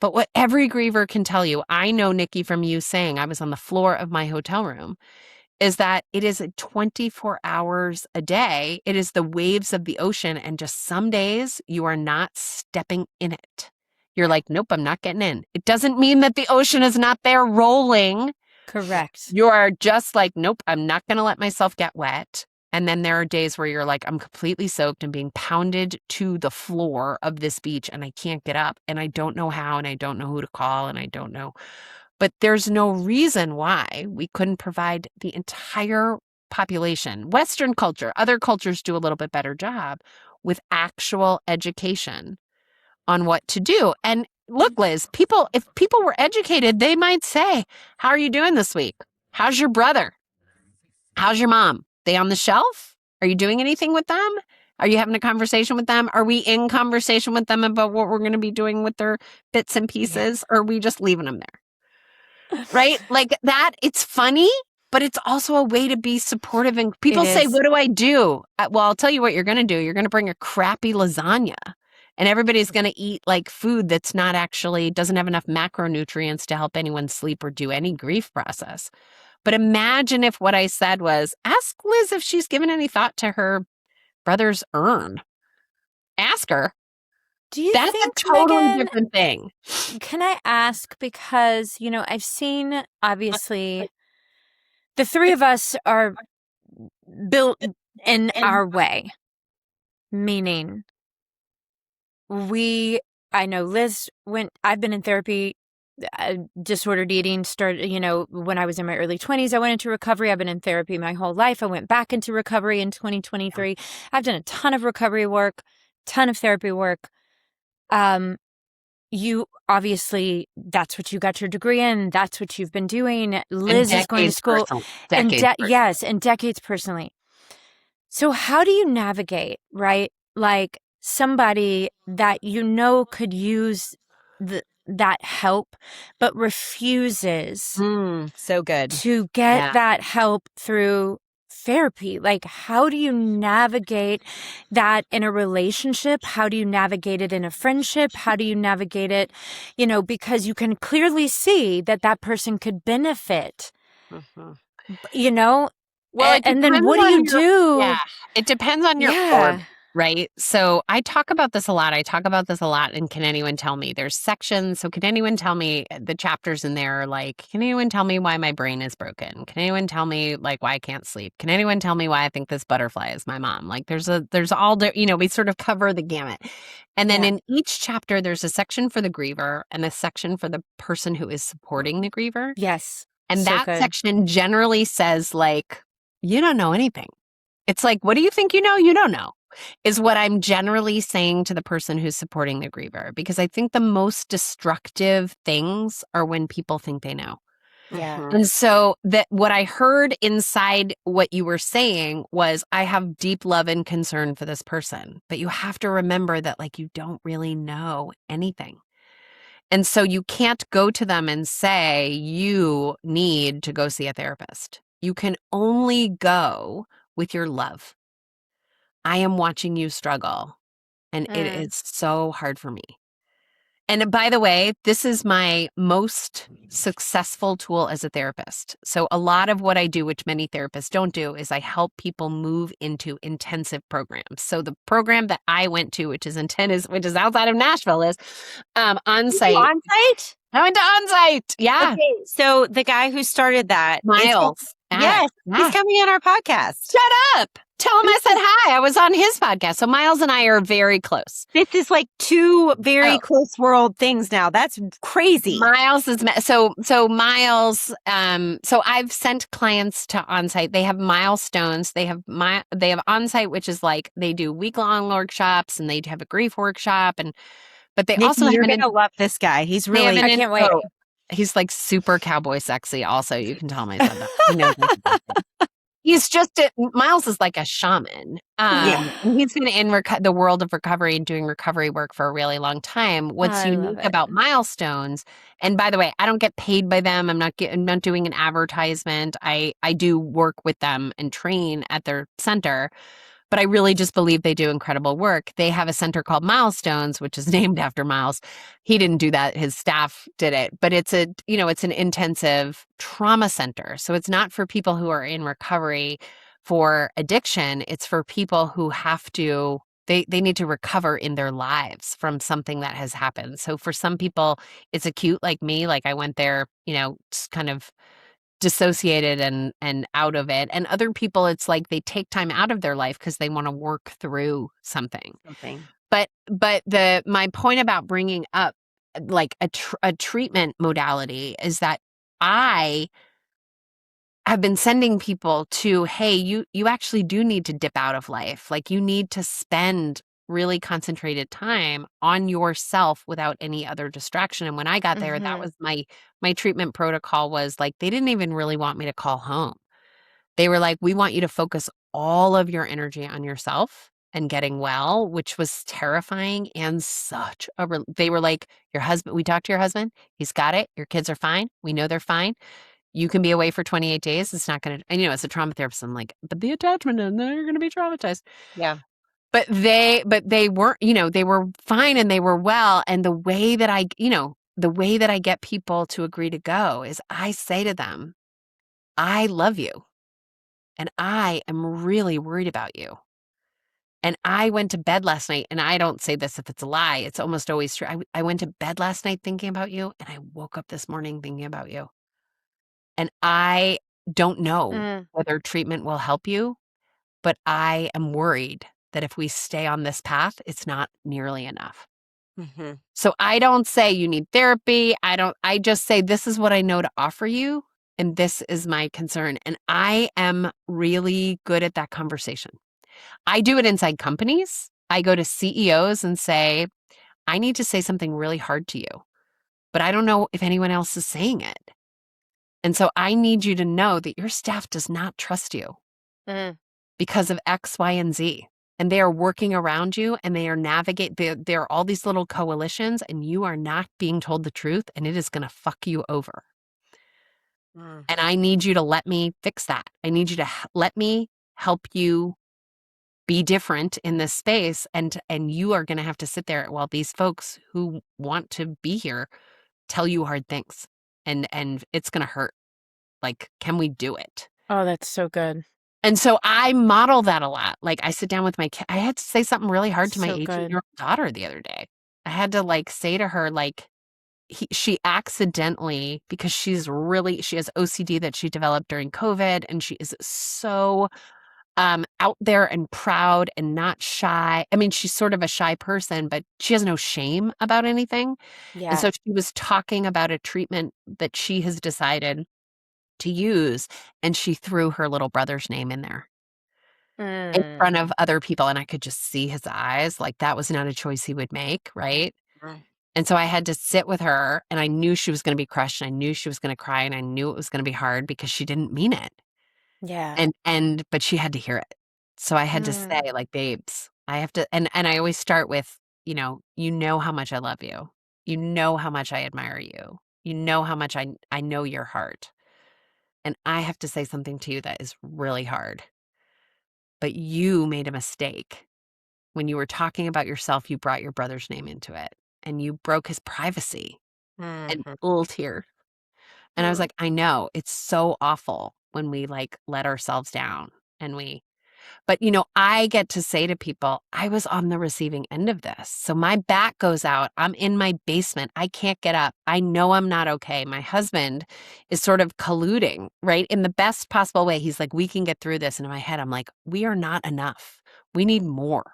But what every griever can tell you, I know, Nikki, from you saying I was on the floor of my hotel room, is that it is 24 hours a day. It is the waves of the ocean. And just some days you are not stepping in it. You're like, nope, I'm not getting in. It doesn't mean that the ocean is not there rolling. Correct. You are just like, nope, I'm not going to let myself get wet. And then there are days where you're like, I'm completely soaked and being pounded to the floor of this beach and I can't get up and I don't know how and I don't know who to call and I don't know. But there's no reason why we couldn't provide the entire population, Western culture, other cultures do a little bit better job with actual education on what to do. And look, Liz, if people were educated, they might say, how are you doing this week? How's your brother? How's your mom? They on the shelf? Are you doing anything with them? Are you having a conversation with them? Are we in conversation with them about what we're going to be doing with their bits and pieces? Or are we just leaving them there? Right? Like that, it's funny, but it's also a way to be supportive. And people say, what do I do? Well, I'll tell you what you're going to do. You're going to bring a crappy lasagna. And everybody's going to eat like food that's not actually, doesn't have enough macronutrients to help anyone sleep or do any grief process. But imagine if what I said was, ask Liz if she's given any thought to her brother's urn. Ask her. Do you That's think, a totally Meghan, different thing. Can I ask, because, I've seen, obviously, the three of us are built in our way, meaning I know Liz I've been in therapy, disordered eating started, when I was in my early 20s, I went into recovery. I've been in therapy my whole life. I went back into recovery in 2023. I've done a ton of recovery work, ton of therapy work. You obviously, that's what you got your degree in. That's what you've been doing. Liz is going to school. Yes, and decades personally. So how do you navigate, right? Like somebody that could use that help, but refuses so good to get that help through therapy. Like, how do you navigate that in a relationship? How do you navigate it in a friendship? How do you navigate it, because you can clearly see that person could benefit, Well, and then what do you do? Yeah, it depends on your org, right? So I talk about this a lot. And Can Anyone Tell Me? There's sections. So can anyone tell me, the chapters in there are like, can anyone tell me why my brain is broken? Can anyone tell me like why I can't sleep? Can anyone tell me why I think this butterfly is my mom? Like there's all, we sort of cover the gamut. And then in each chapter, there's a section for the griever and a section for the person who is supporting the griever. Yes. And that section generally says like, you don't know anything. It's like, what do you think you know? You don't know, is what I'm generally saying to the person who's supporting the griever. Because I think the most destructive things are when people think they know. Yeah. And so what I heard inside what you were saying was, I have deep love and concern for this person. But you have to remember that like you don't really know anything. And so you can't go to them and say, you need to go see a therapist. You can only go with your love. I am watching you struggle, and it is so hard for me. And by the way, this is my most successful tool as a therapist. So a lot of what I do, which many therapists don't do, is I help people move into intensive programs. So the program that I went to, which is outside of Nashville, is on-site. On-site? I went to on-site. Yeah. Okay, so the guy who started that, Miles. Yes, he's coming on our podcast. Shut up. Tell him I said hi. I was on his podcast. So Miles and I are very close. This is like two very close world things now. That's crazy. Miles is so Miles. So I've sent clients to onsite. They have milestones. They have onsite, which is like they do week-long workshops and they have a grief workshop. But they Nikki, also you're going to love this guy. He's really, I can't wait. He's like super cowboy sexy. Also, you can tell my son that. He knows he's just Miles is like a shaman. And he's been in the world of recovery and doing recovery work for a really long time. What's unique about Milestones, and by the way, I don't get paid by them. I'm not doing an advertisement. I do work with them and train at their center. But I really just believe they do incredible work. They have a center called Milestones, which is named after Miles. He didn't do that. His staff did it. But it's an intensive trauma center. So it's not for people who are in recovery for addiction. It's for people who have to, they need to recover in their lives from something that has happened. So for some people, it's acute like me. Like I went there, just kind of dissociated and out of it. And other people, it's like they take time out of their life because they want to work through something. But my point about bringing up like a treatment modality is that I have been sending people to, hey, you actually do need to dip out of life. Like you need to spend really concentrated time on yourself without any other distraction. And when I got there, that was my treatment protocol was like, they didn't even really want me to call home. They were like, we want you to focus all of your energy on yourself and getting well, which was terrifying and they were like, your husband, we talked to your husband, he's got it. Your kids are fine. We know they're fine. You can be away for 28 days. It's not going to, and as a trauma therapist, I'm like, but the attachment, and then you're going to be traumatized. Yeah. But they weren't, they were fine and they were well. And the way that I get people to agree to go is I say to them, I love you and I am really worried about you. And I went to bed last night, and I don't say this if it's a lie. It's almost always true. I went to bed last night thinking about you, and I woke up this morning thinking about you. And I don't know whether treatment will help you, but I am worried that if we stay on this path, it's not nearly enough. So I don't say you need therapy. I just say, this is what I know to offer you. And this is my concern. And I am really good at that conversation. I do it inside companies. I go to CEOs and say, I need to say something really hard to you, but I don't know if anyone else is saying it. And so I need you to know that your staff does not trust you because of X, Y, and Z. And they are working around you and they are there are all these little coalitions and you are not being told the truth and it is going to fuck you over. And I need you to let me fix that. I need you to let me help you be different in this space. And you are going to have to sit there while these folks who want to be here tell you hard things. And it's going to hurt. Like, can we do it? Oh, that's so good. And so I model that a lot. Like I sit down with my kid. I had to say something really hard to my 18-year-old daughter the other day. I had to say to her, she accidentally, because she has OCD that she developed during COVID. And she is so out there and proud and not shy. I mean, she's sort of a shy person, but she has no shame about anything. Yeah. And so she was talking about a treatment that she has decided to use, and she threw her little brother's name in there in front of other people. And I could just see his eyes. Like that was not a choice he would make. Right. And so I had to sit with her and I knew she was going to be crushed. And I knew she was going to cry and I knew it was going to be hard because she didn't mean it. Yeah. But she had to hear it. So I had to say babes, I have to, and I always start with, you know how much I love you. You know how much I admire you. You know how much I know your heart. And I have to say something to you that is really hard. But you made a mistake. When you were talking about yourself, you brought your brother's name into it. And you broke his privacy. And little tear. And I was like, I know. It's so awful when we let ourselves down. But I get to say to people, I was on the receiving end of this. So my back goes out. I'm in my basement. I can't get up. I know I'm not okay. My husband is sort of colluding, right? In the best possible way. He's like, we can get through this. And in my head, I'm like, we are not enough. We need more.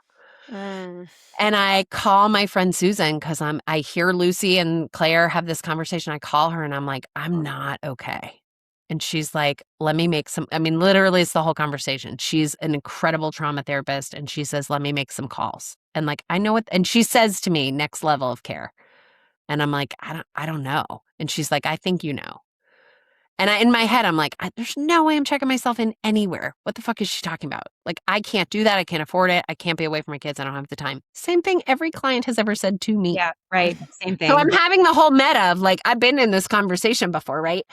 And I call my friend Susan because I hear Lucy and Claire have this conversation. I call her and I'm like, I'm not okay. And she's like, let me make some, I mean, literally it's the whole conversation. She's an incredible trauma therapist. And she says, let me make some calls. And like, I know what, and she says to me, next level of care. And I'm like, I don't know. And she's like, I think you know. And in my head, I'm like, there's no way I'm checking myself in anywhere. What the fuck is she talking about? Like, I can't do that. I can't afford it. I can't be away from my kids. I don't have the time. Same thing every client has ever said to me. Yeah, right. Same thing. So I'm having the whole meta of like, I've been in this conversation before, right?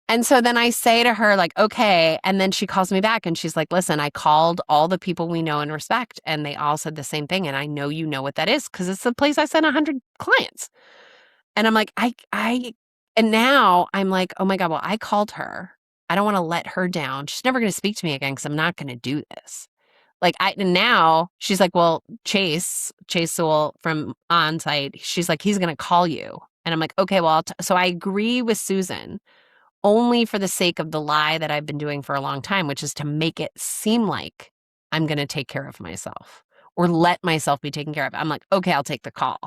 And so then I say to her, like, okay. And then she calls me back and she's like, listen, I called all the people we know and respect, and they all said the same thing. And I know you know what that is because it's the place I sent 100 clients. And I'm like, and now I'm like, oh my God, well, I called her. I don't want to let her down. She's never going to speak to me again because I'm not going to do this. Like, and now she's like, well, Chase Sewell from Onsite, she's like, he's going to call you. And I'm like, okay, well, so I agree with Susan only for the sake of the lie that I've been doing for a long time, which is to make it seem like I'm going to take care of myself or let myself be taken care of. I'm like, okay, I'll take the call.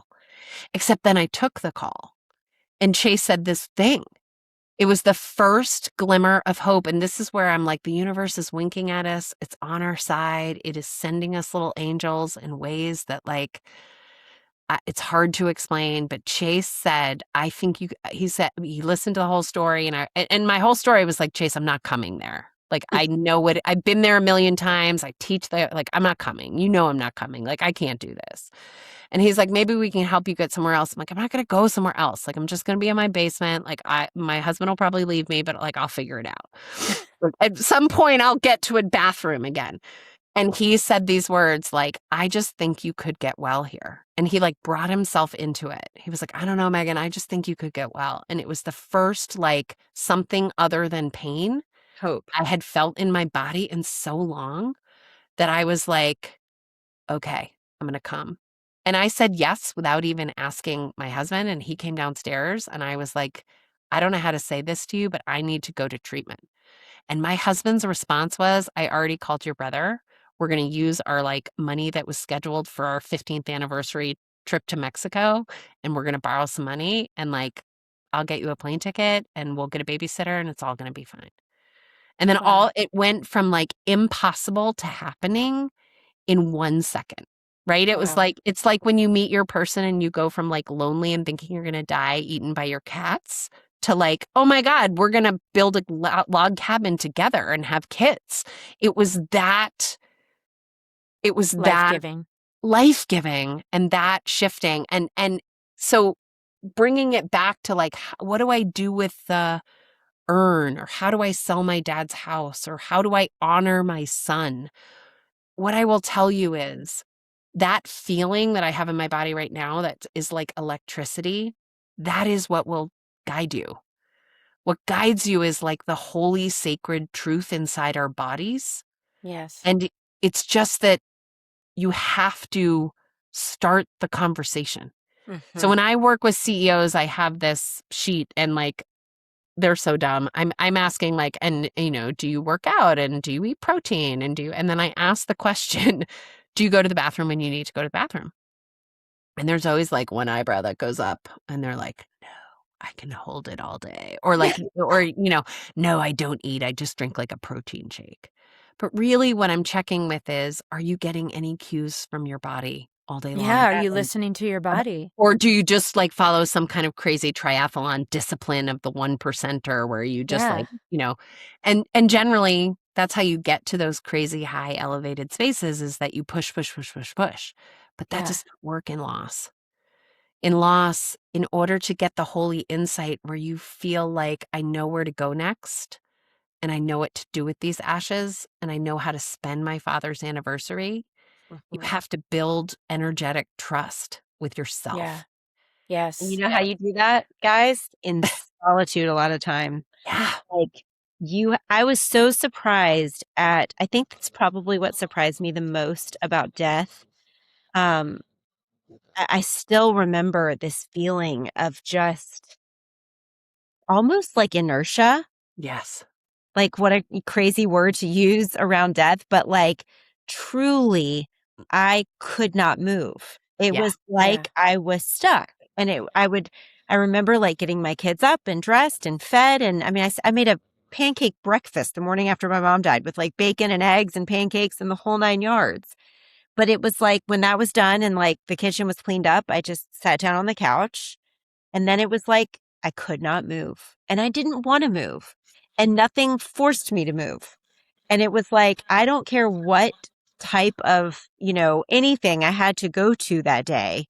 Except then I took the call and Chase said this thing. It was the first glimmer of hope. And this is where I'm like, the universe is winking at us. It's on our side. It is sending us little angels in ways that like, it's hard to explain. But Chase said, I think he said, he listened to the whole story. And my whole story was like, Chase, I'm not coming there. Like, I know I've been there a million times. I teach there. Like, I'm not coming. You know, I'm not coming. Like, I can't do this. And he's like, maybe we can help you get somewhere else. I'm like, I'm not going to go somewhere else. Like, I'm just going to be in my basement. Like, my husband will probably leave me, but like, I'll figure it out. At some point, I'll get to a bathroom again. And he said these words like, I just think you could get well here. And he like brought himself into it. He was like, I don't know, Meghan, I just think you could get well. And it was the first like something other than pain, hope I had felt in my body in so long that I was like, okay, I'm going to come. And I said yes without even asking my husband. And he came downstairs and I was like, I don't know how to say this to you, but I need to go to treatment. And my husband's response was, I already called your brother. We're going to use our like money that was scheduled for our 15th anniversary trip to Mexico. And we're going to borrow some money and like, I'll get you a plane ticket and we'll get a babysitter and it's all going to be fine. And then it went from like impossible to happening in 1 second, right? It was like, it's like when you meet your person and you go from like lonely and thinking you're going to die eaten by your cats to like, oh my God, we're going to build a log cabin together and have kids. It was that life-giving and that shifting. And so bringing it back to like, what do I do with the urn, or how do I sell my dad's house, or how do I honor my son? What I will tell you is that feeling that I have in my body right now that is like electricity, that is what will guide you. What guides you is like the holy, sacred truth inside our bodies. Yes. And it's just that you have to start the conversation. Mm-hmm. So when I work with CEOs, I have this sheet and like, they're so dumb. I'm asking like, and you know, do you work out and do you eat protein and then I ask the question, do you go to the bathroom when you need to go to the bathroom? And there's always like one eyebrow that goes up and they're like, no, I can hold it all day. Or like, or, you know, no, I don't eat. I just drink like a protein shake. But really what I'm checking with is, are you getting any cues from your body all day long? Yeah, are you listening to your body? Or do you just like follow some kind of crazy triathlon discipline of the 1%er where you just like, you know, and generally that's how you get to those crazy high elevated spaces, is that you push. But that doesn't work in loss. In loss, in order to get the holy insight where you feel like, I know where to go next and I know what to do with these ashes and I know how to spend my father's anniversary. You have to build energetic trust with yourself. Yeah. Yes. And you know how you do that, guys? In solitude a lot of time. Yeah. Like I was so surprised I think that's probably what surprised me the most about death. I still remember this feeling of just almost like inertia. Yes. Like, what a crazy word to use around death, but like truly, I could not move. It was like I was stuck. And I remember like getting my kids up and dressed and fed. And I mean, I made a pancake breakfast the morning after my mom died with like bacon and eggs and pancakes and the whole 9 yards. But it was like when that was done and like the kitchen was cleaned up, I just sat down on the couch. And then it was like I could not move and I didn't want to move and nothing forced me to move. And it was like, I don't care what type of, anything I had to go to that day.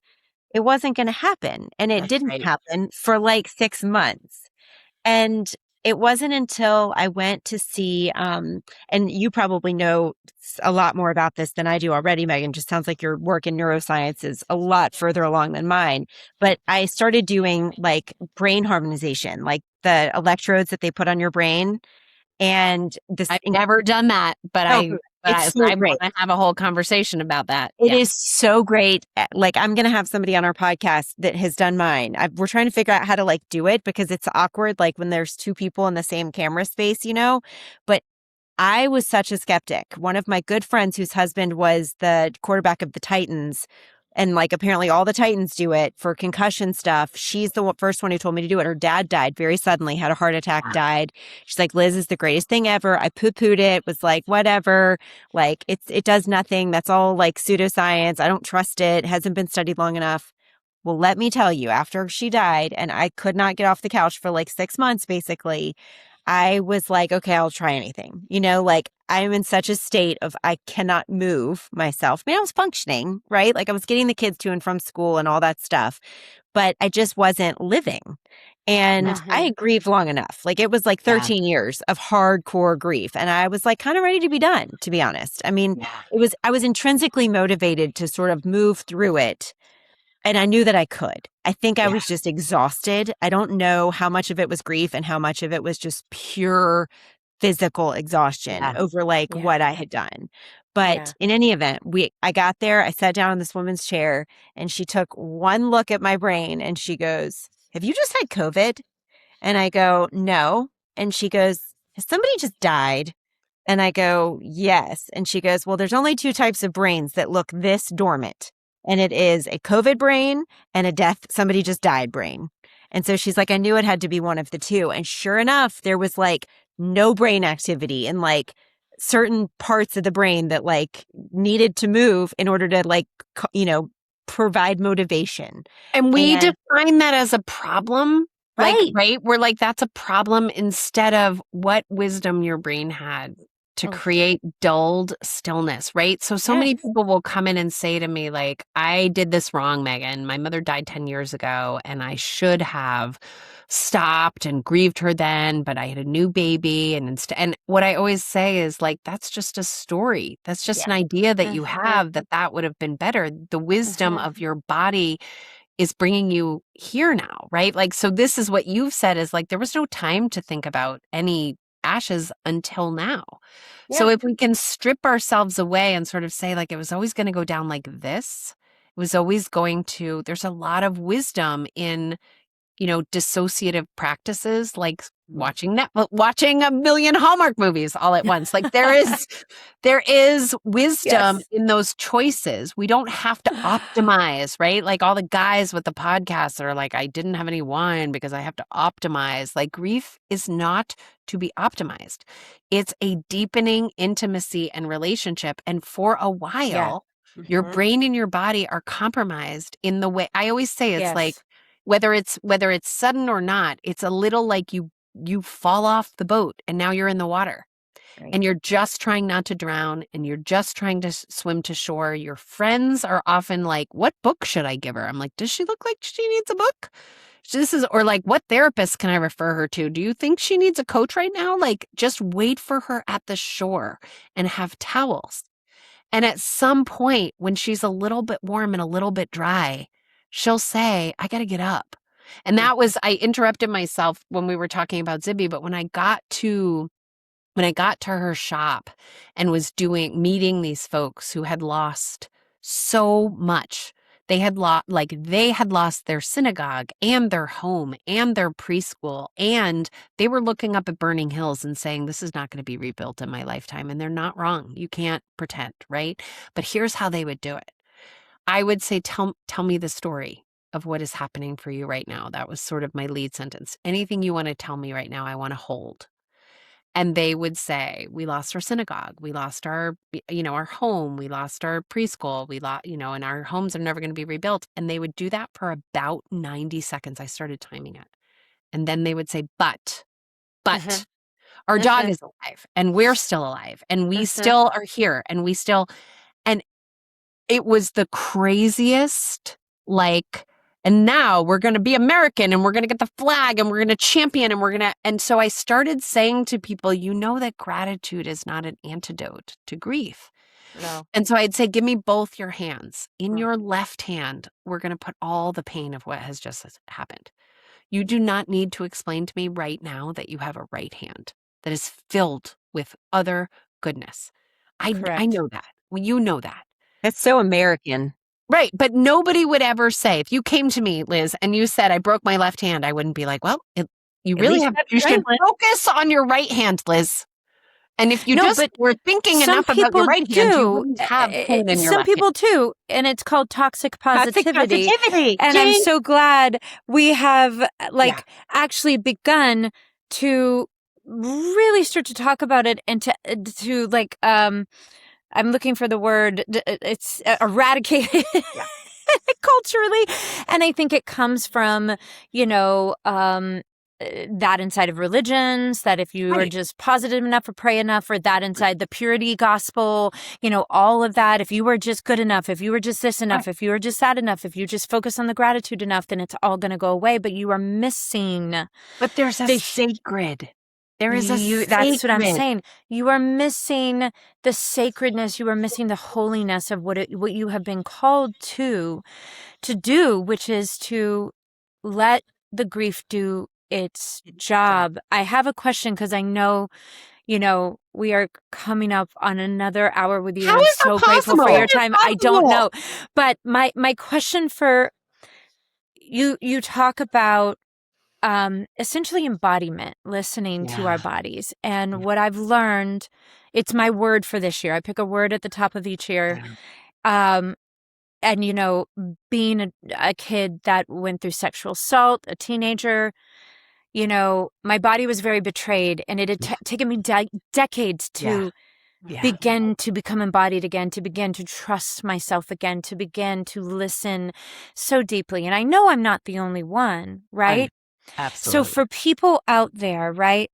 It wasn't going to happen. And it didn't happen for like 6 months. And it wasn't until I went to see, and you probably know a lot more about this than I do already, Meghan. Just sounds like your work in neuroscience is a lot further along than mine. But I started doing like brain harmonization, like the electrodes that they put on your brain. And this, I've never done that, but I want to have a whole conversation about that. It is so great. Like I'm going to have somebody on our podcast that has done mine. We're trying to figure out how to like do it because it's awkward. Like when there's two people in the same camera space, but I was such a skeptic. One of my good friends whose husband was the quarterback of the Titans, and like apparently all the Titans do it for concussion stuff. She's the first one who told me to do it. Her dad died very suddenly, had a heart attack, died. She's like, Liz is the greatest thing ever. I poo-pooed it, was like, whatever. Like it does nothing. That's all like pseudoscience. I don't trust it. Hasn't been studied long enough. Well, let me tell you, after she died and I could not get off the couch for like 6 months, basically, I was like, okay, I'll try anything. Like I'm in such a state of I cannot move myself. I mean, I was functioning, right? Like I was getting the kids to and from school and all that stuff, but I just wasn't living. And I had grieved long enough. Like it was like 13 years of hardcore grief. And I was like kind of ready to be done, to be honest. I mean, I was intrinsically motivated to sort of move through it. And I knew that I could. I think I was just exhausted. I don't know how much of it was grief and how much of it was just pure physical exhaustion over like what I had done. But in any event, I got there, I sat down in this woman's chair and she took one look at my brain and she goes, have you just had COVID? And I go, no. And she goes, has somebody just died? And I go, yes. And she goes, well, there's only 2 types of brains that look this dormant. And it is a COVID brain and a death, somebody just died brain. And so she's like, I knew it had to be one of the 2. And sure enough, there was like no brain activity in like certain parts of the brain that like needed to move in order to like, provide motivation. And we define that as a problem. Like, right? We're like, that's a problem instead of what wisdom your brain had to create dulled stillness, right? So many people will come in and say to me, like, I did this wrong, Meghan. My mother died 10 years ago, and I should have stopped and grieved her then, but I had a new baby. And what I always say is, like, that's just a story. That's just an idea that you have that would have been better. The wisdom of your body is bringing you here now, right? Like, so this is what you've said is like, there was no time to think about any ashes until now. So if we can strip ourselves away and sort of say like it was always going to go down like this, it was always going to, there's a lot of wisdom in, dissociative practices like watching a million Hallmark movies all at once. Like there is wisdom in those choices. We don't have to optimize, right? Like all the guys with the podcasts are like, I didn't have any wine because I have to optimize. Like grief is not to be optimized. It's a deepening intimacy and relationship. And for a while, your brain and your body are compromised in the way I always say it's like, whether it's sudden or not, it's a little like you fall off the boat and now you're in the water and you're just trying not to drown and you're just trying to swim to shore. Your friends are often like, what book should I give her? I'm like, does she look like she needs a book? Or like, what therapist can I refer her to? Do you think she needs a coach right now? Like, just wait for her at the shore and have towels. And at some point when she's a little bit warm and a little bit dry, she'll say, I got to get up. And I interrupted myself when we were talking about Zibby, but when I got to her shop and was meeting these folks who had lost so much, they had lost their synagogue and their home and their preschool, and they were looking up at burning hills and saying, this is not going to be rebuilt in my lifetime. And they're not wrong. You can't pretend, right? But here's how they would do it. I would say, tell me the story of what is happening for you right now. That was sort of my lead sentence. Anything you want to tell me right now, I want to hold. And they would say, we lost our synagogue, we lost our, our home, we lost our preschool, we lost, and our homes are never going to be rebuilt. And they would do that for about 90 seconds. I started timing it. And then they would say, but our dog is alive and we're still alive and we still are here and and it was the craziest, and now we're going to be American and we're going to get the flag and we're going to champion and so I started saying to people, that gratitude is not an antidote to grief. No. And so I'd say, give me both your hands. In your left hand, we're going to put all the pain of what has just happened. You do not need to explain to me right now that you have a right hand that is filled with other goodness. I know that. Well, you know that. That's so American. Right. But nobody would ever say, if you came to me, Liz, and you said, I broke my left hand, I wouldn't be like, well, you should focus on your right hand, Liz. And if you were thinking enough about your right hand, you wouldn't have pain in your Some left people hand. do, and it's called toxic positivity. And Ding. I'm so glad we have actually begun to really start to talk about it and to I'm looking for the word. It's eradicate culturally, and I think it comes from that inside of religions, that if you are just positive enough or pray enough, or that inside the purity gospel, all of that. If you were just good enough, if you were just this enough, if you were just that enough, if you just focus on the gratitude enough, then it's all going to go away. But you are missing. But there's a sacred. There is that's what I'm saying. You are missing the sacredness. You are missing the holiness of what you have been called to do, which is to let the grief do its job. I have a question because I know, we are coming up on another hour with you. How I'm is so that grateful possible? for your time. I don't know. But my question for you talk about essentially embodiment, listening to our bodies. And what I've learned, it's my word for this year. I pick a word at the top of each year. And, being a kid that went through sexual assault, a teenager, my body was very betrayed, and it had taken me decades to begin to become embodied again, to begin to trust myself again, to begin to listen so deeply. And I know I'm not the only one, right? Absolutely. So for people out there, right,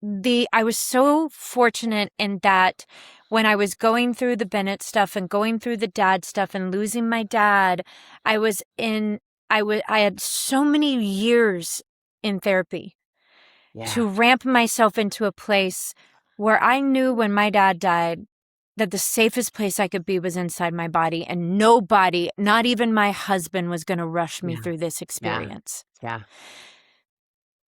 I was so fortunate in that when I was going through the Bennett stuff and going through the dad stuff and losing my dad, I had so many years in therapy to ramp myself into a place where I knew when my dad died that the safest place I could be was inside my body, and nobody, not even my husband, was going to rush me through this experience. Yeah.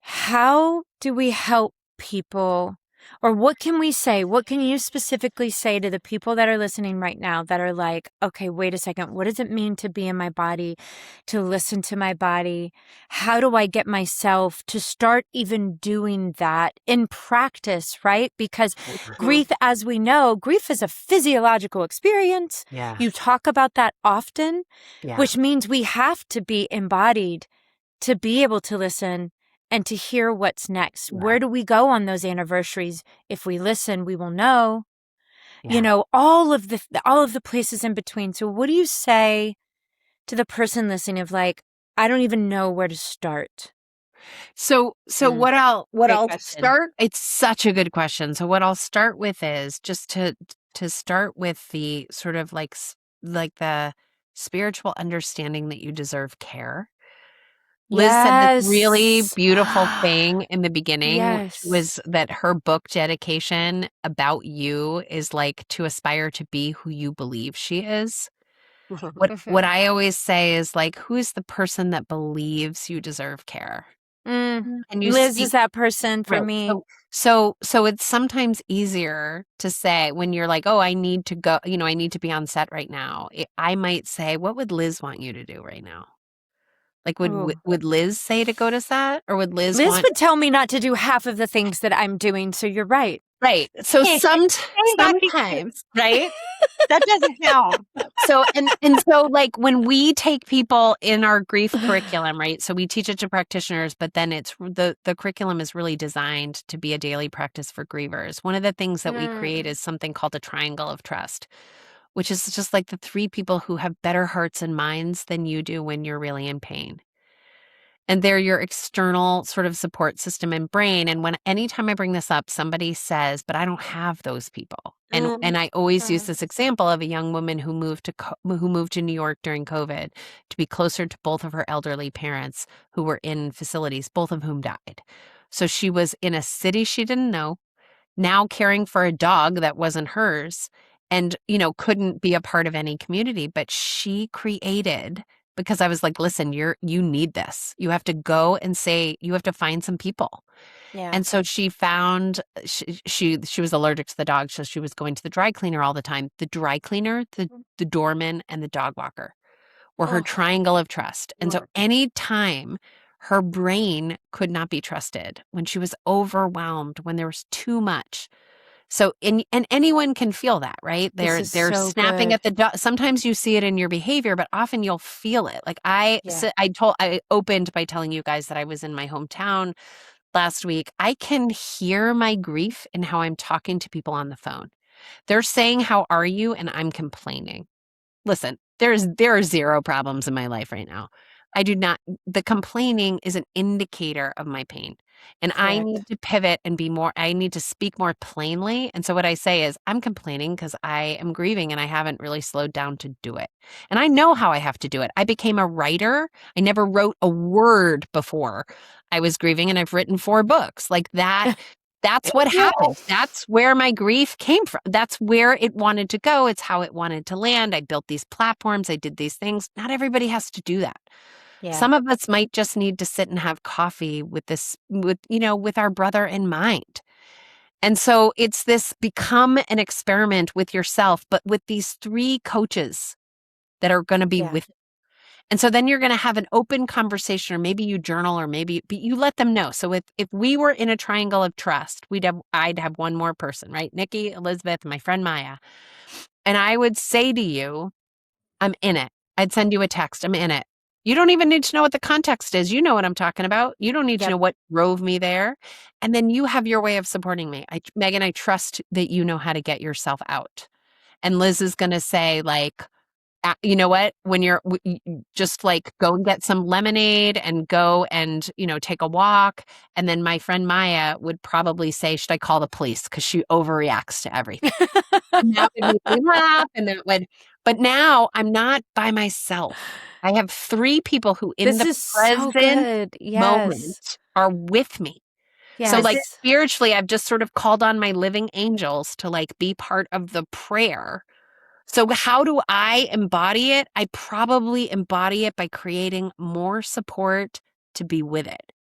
How do we help people, or what can we say? What can you specifically say to the people that are listening right now that are like, okay, wait a second, what does it mean to be in my body, to listen to my body? How do I get myself to start even doing that in practice, right? Because grief, as we know, grief is a physiological experience. Yeah. You talk about that often, which means we have to be embodied to be able to listen and to hear what's next. Where do we go on those anniversaries? If we listen, we will know. All of the places in between. So what do you say to the person listening of like, I don't even know where to start? So what I'll start, it's such a good question. So what I'll start with is just to start with the sort of like the spiritual understanding that you deserve care. Liz said this really beautiful thing in the beginning, which was that her book dedication about you is like to aspire to be who you believe she is. What I always say is like, who is the person that believes you deserve care? And Liz is that person for me. So it's sometimes easier to say when you're like, oh, I need to go, I need to be on set right now. I might say, what would Liz want you to do right now? Like, would Liz say to go to set, or would Liz would tell me not to do half of the things that I'm doing. So you're right. Right. So sometimes, right? That doesn't count. So, and so like when we take people in our grief curriculum, right? So we teach it to practitioners, but then it's the curriculum is really designed to be a daily practice for grievers. One of the things that we create is something called a triangle of trust, which is just like the three people who have better hearts and minds than you do when you're really in pain. And they're your external sort of support system and brain. And anytime I bring this up, somebody says, but I don't have those people. And I always use this example of a young woman who moved to New York during COVID to be closer to both of her elderly parents who were in facilities, both of whom died. So she was in a city she didn't know, now caring for a dog that wasn't hers, and, couldn't be a part of any community, but she created, because I was like, listen, you need this. You have to go and you have to find some people. Yeah. And so she found, she was allergic to the dog. So she was going to the dry cleaner all the time. The dry cleaner, the doorman, and the dog walker were her triangle of trust. And so anytime her brain could not be trusted, when she was overwhelmed, when there was too much. So, and anyone can feel that, right? They're so snapping at the dog. Sometimes you see it in your behavior, but often you'll feel it. Like I opened by telling you guys that I was in my hometown last week. I can hear my grief in how I'm talking to people on the phone. They're saying, "How are you?" And I'm complaining. Listen, there are zero problems in my life right now. The complaining is an indicator of my pain. And correct. I need to pivot and I need to speak more plainly. And so what I say is, I'm complaining because I am grieving and I haven't really slowed down to do it. And I know how I have to do it. I became a writer. I never wrote a word before I was grieving, and I've written 4 books. Like that. That's what happened. That's where my grief came from. That's where it wanted to go. It's how it wanted to land. I built these platforms. I did these things. Not everybody has to do that. Yeah. Some of us might just need to sit and have coffee with our brother in mind. And so it's this become an experiment with yourself, but with these 3 coaches that are going to be with you. And so then you're going to have an open conversation, or maybe you journal, or but you let them know. So if we were in a triangle of trust, I'd have one more person, right? Nikki, Elizabeth, my friend Maya. And I would say to you, I'm in it. I'd send you a text. I'm in it. You don't even need to know what the context is. You know what I'm talking about. You don't need to know what drove me there. And then you have your way of supporting me. Meghan, I trust that you know how to get yourself out. And Liz is going to say, like, you know what, when you're just like, go and get some lemonade and go and, take a walk. And then my friend Maya would probably say, should I call the police? Because she overreacts to everything. And that would make me laugh. But now I'm not by myself. I have 3 people who in the present moment are with me. Yes. So like spiritually, I've just sort of called on my living angels to like be part of the prayer. So how do I embody it? I probably embody it by creating more support to be with it.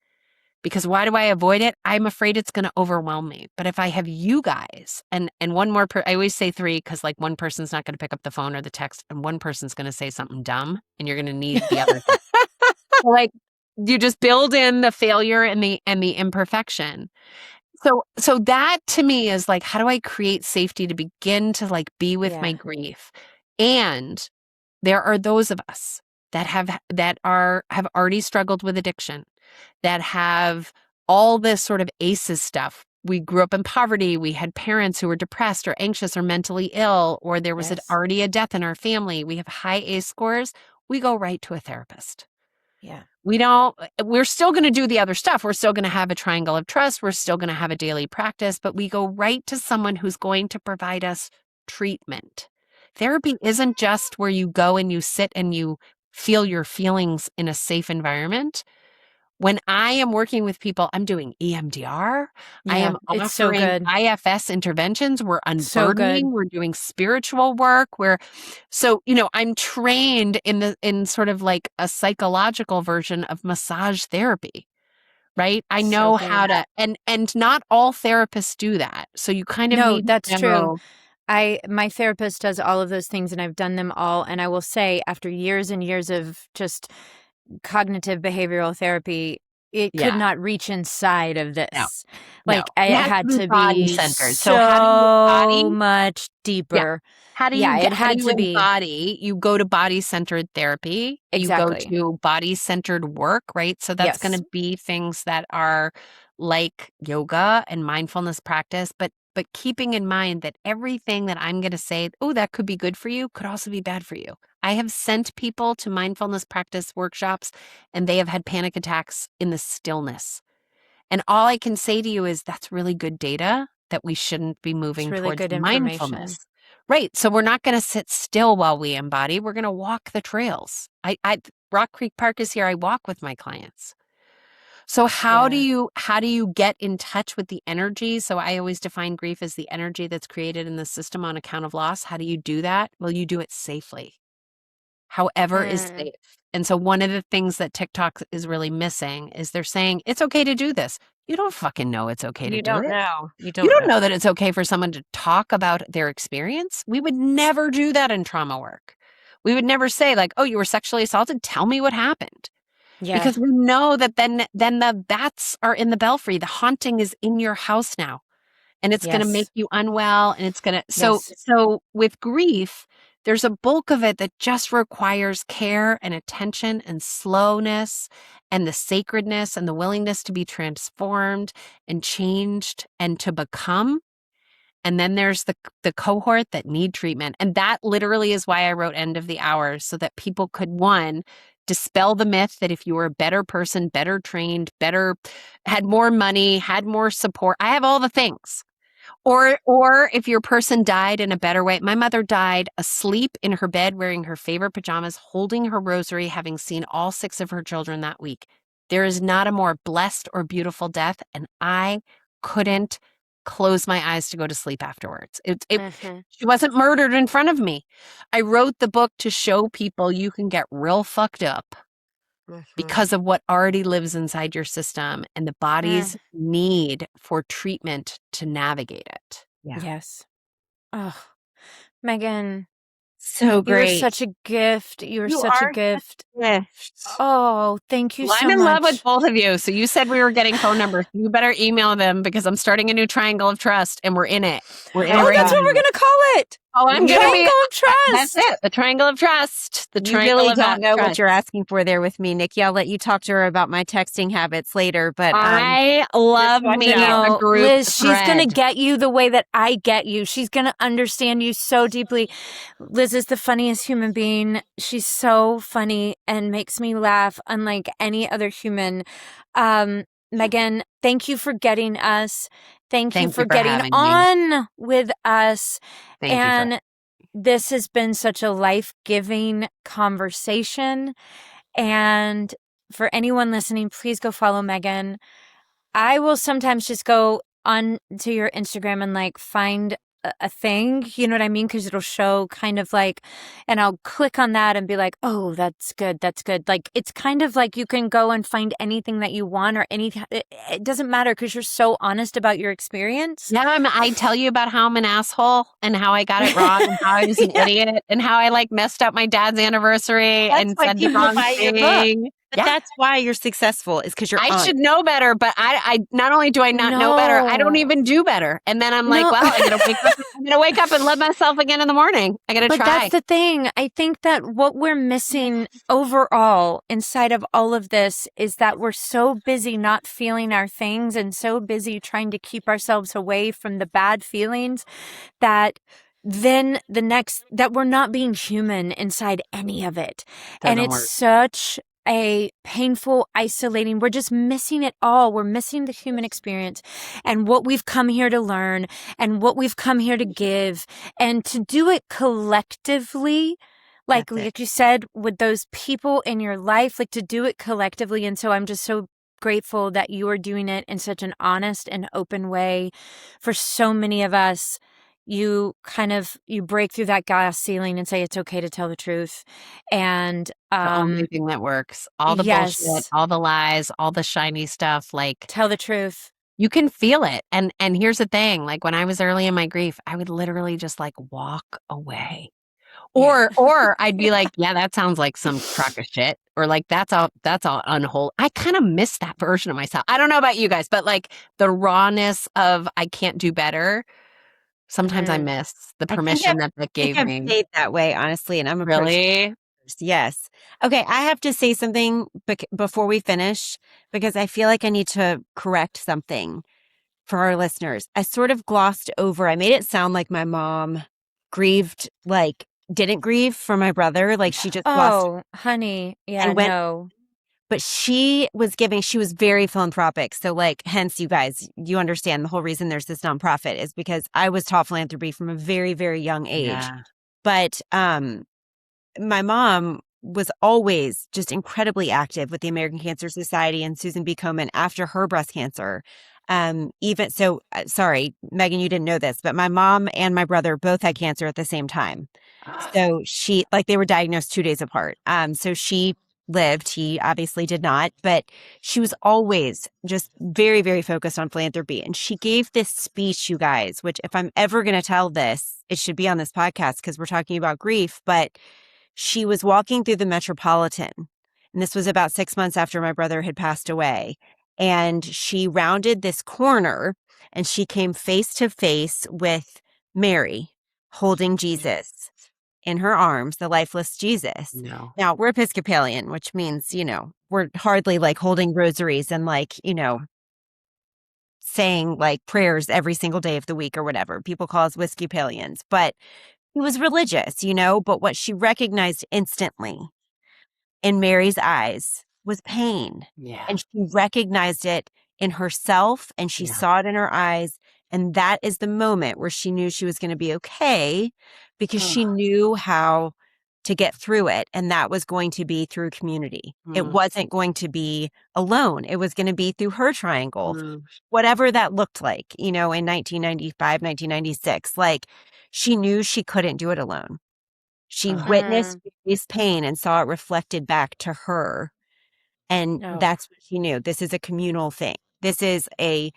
Because why do I avoid it? I'm afraid it's going to overwhelm me. But if I have you guys and one more, I always say 3 because like one person's not going to pick up the phone or the text, and one person's going to say something dumb, and you're going to need the other. So like you just build in the failure and the imperfection. So that to me is like, how do I create safety to begin to like be with my grief? And there are those of us that have already struggled with addiction, that have all this sort of ACEs stuff. We grew up in poverty. We had parents who were depressed or anxious or mentally ill, or there was already a death in our family. We have high ACE scores. We go right to a therapist. Yeah. We're still going to do the other stuff. We're still going to have a triangle of trust. We're still going to have a daily practice, but we go right to someone who's going to provide us treatment. Therapy isn't just where you go and you sit and you feel your feelings in a safe environment. When I am working with people, I'm doing EMDR. I am offering IFS interventions. We're unburdening. We're doing spiritual work. I'm trained in sort of like a psychological version of massage therapy, right? I know how to, and not all therapists do that. So you kind of need that's true. My therapist does all of those things, and I've done them all. And I will say, after years and years of just cognitive behavioral therapy, it could not reach inside of this. No. Like it had to be body-centered. so how do you embody? much deeper. How do you it had to be embody? You go to body-centered therapy. Exactly. You go to body-centered work, right? So that's going to be things that are like yoga and mindfulness practice, but keeping in mind that everything that I'm going to say, oh, that could be good for you, could also be bad for you. I have sent people to mindfulness practice workshops and they have had panic attacks in the stillness. And all I can say to you is that's really good data that we shouldn't be moving towards mindfulness. Right. So we're not going to sit still while we embody. We're going to walk the trails. Rock Creek Park is here. I walk with my clients. So how do you get in touch with the energy? So I always define grief as the energy that's created in the system on account of loss. How do you do that? Well, you do it safely. However is safe. And so one of the things that TikTok is really missing is they're saying, it's okay to do this. You don't fucking know it's okay to do it. You don't know that it's okay for someone to talk about their experience. We would never do that in trauma work. We would never say like, oh, you were sexually assaulted. Tell me what happened. Yeah. Because we know that then the bats are in the belfry. The haunting is in your house now. And it's going to make you unwell. And it's going to, so with grief, there's a bulk of it that just requires care and attention and slowness and the sacredness and the willingness to be transformed and changed and to become. And then there's the cohort that need treatment. And that literally is why I wrote End of the Hour, so that people could, one, dispel the myth that if you were a better person, better trained, had more money, had more support, I have all the things. Or if your person died in a better way. My mother died asleep in her bed, wearing her favorite pajamas, holding her rosary, having seen all 6 of her children that week. There is not a more blessed or beautiful death, and I couldn't close my eyes to go to sleep afterwards. She wasn't murdered in front of me. I wrote the book to show people you can get real fucked up because of what already lives inside your system and the body's need for treatment to navigate it. Yeah. Yes. Oh, Meghan. So great. You're such a gift. You're such a gift. Oh, thank you so much. I'm in love with both of you. So you said we were getting phone numbers. You better email them because I'm starting a new triangle of trust and we're in it. That's what we're going to call it. Oh, I'm going to be Triangle of Trust. That's it. The Triangle of Trust. You really don't know what you're asking for there with me, Nikki. I'll let you talk to her about my texting habits later. But I love me a group Liz, she's going to get you the way that I get you. She's going to understand you so deeply. Liz is the funniest human being. She's so funny and makes me laugh unlike any other human. Meghan, thank you for getting us. Thank you for getting on with us. And this has been such a life-giving conversation. And for anyone listening, please go follow Meghan. I will sometimes just go on to your Instagram and like find a thing, you know what I mean? Because it'll show kind of like, and I'll click on that and be like, oh, that's good. That's good. Like, it's kind of like you can go and find anything that you want or anything. It doesn't matter because you're so honest about your experience. Yeah, I tell you about how I'm an asshole and how I got it wrong and how I was an idiot and how I like messed up my dad's anniversary and said the wrong thing. But that's why you're successful, is because you're I should know better, but I not only do I not know better, I don't even do better. And then I'm like, well, I'm gonna wake up and love myself again in the morning. I gotta try. But that's the thing. I think that what we're missing overall inside of all of this is that we're so busy not feeling our things and so busy trying to keep ourselves away from the bad feelings that then that we're not being human inside any of it. And it's such a painful, isolating, we're just missing it all. We're missing the human experience and what we've come here to learn and what we've come here to give, and to do it collectively, like you said, with those people in your life, like to do it collectively. And so I'm just so grateful that you are doing it in such an honest and open way. For so many of us, you break through that glass ceiling and say it's okay to tell the truth. And the only thing that works, all the bullshit, all the lies, all the shiny stuff, like tell the truth. You can feel it. And here's the thing, like when I was early in my grief, I would literally just like walk away. Or I'd be like, yeah, that sounds like some crock of shit. Or like, that's all unholy. I kind of miss that version of myself. I don't know about you guys, but like the rawness of I can't do better. Sometimes I miss the permission that gave I've me. stayed that way, honestly, and I'm Really? Yes. Okay, I have to say something before we finish because I feel like I need to correct something for our listeners. I sort of glossed over. I made it sound like my mom didn't grieve for my brother. Like she just glossed. Oh, honey. Yeah, no. But she was very philanthropic. So like, hence you guys, you understand the whole reason there's this nonprofit is because I was taught philanthropy from a very, very young age. Yeah. But, my mom was always just incredibly active with the American Cancer Society and Susan B. Komen after her breast cancer. Sorry, Megan, you didn't know this, but my mom and my brother both had cancer at the same time. So they were diagnosed 2 days apart. So she lived, he obviously did not, but she was always just very, very focused on philanthropy. And she gave this speech, you guys, which if I'm ever going to tell this, it should be on this podcast because we're talking about grief, but she was walking through the Metropolitan, and this was about 6 months after my brother had passed away. And she rounded this corner and she came face to face with Mary holding Jesus in her arms, the lifeless Jesus. No. Now, we're Episcopalian, which means, we're hardly like holding rosaries and saying like prayers every single day of the week or whatever. People call us Whiskeypalians, but he was religious, but what she recognized instantly in Mary's eyes was pain. Yeah. And she recognized it in herself and she saw it in her eyes. And that is the moment where she knew she was going to be okay because she knew how to get through it. And that was going to be through community. It wasn't going to be alone. It was going to be through her triangle, whatever that looked like, in 1995, 1996. Like she knew she couldn't do it alone. She witnessed Mary's pain and saw it reflected back to her. And that's what she knew. This is a communal thing. This is since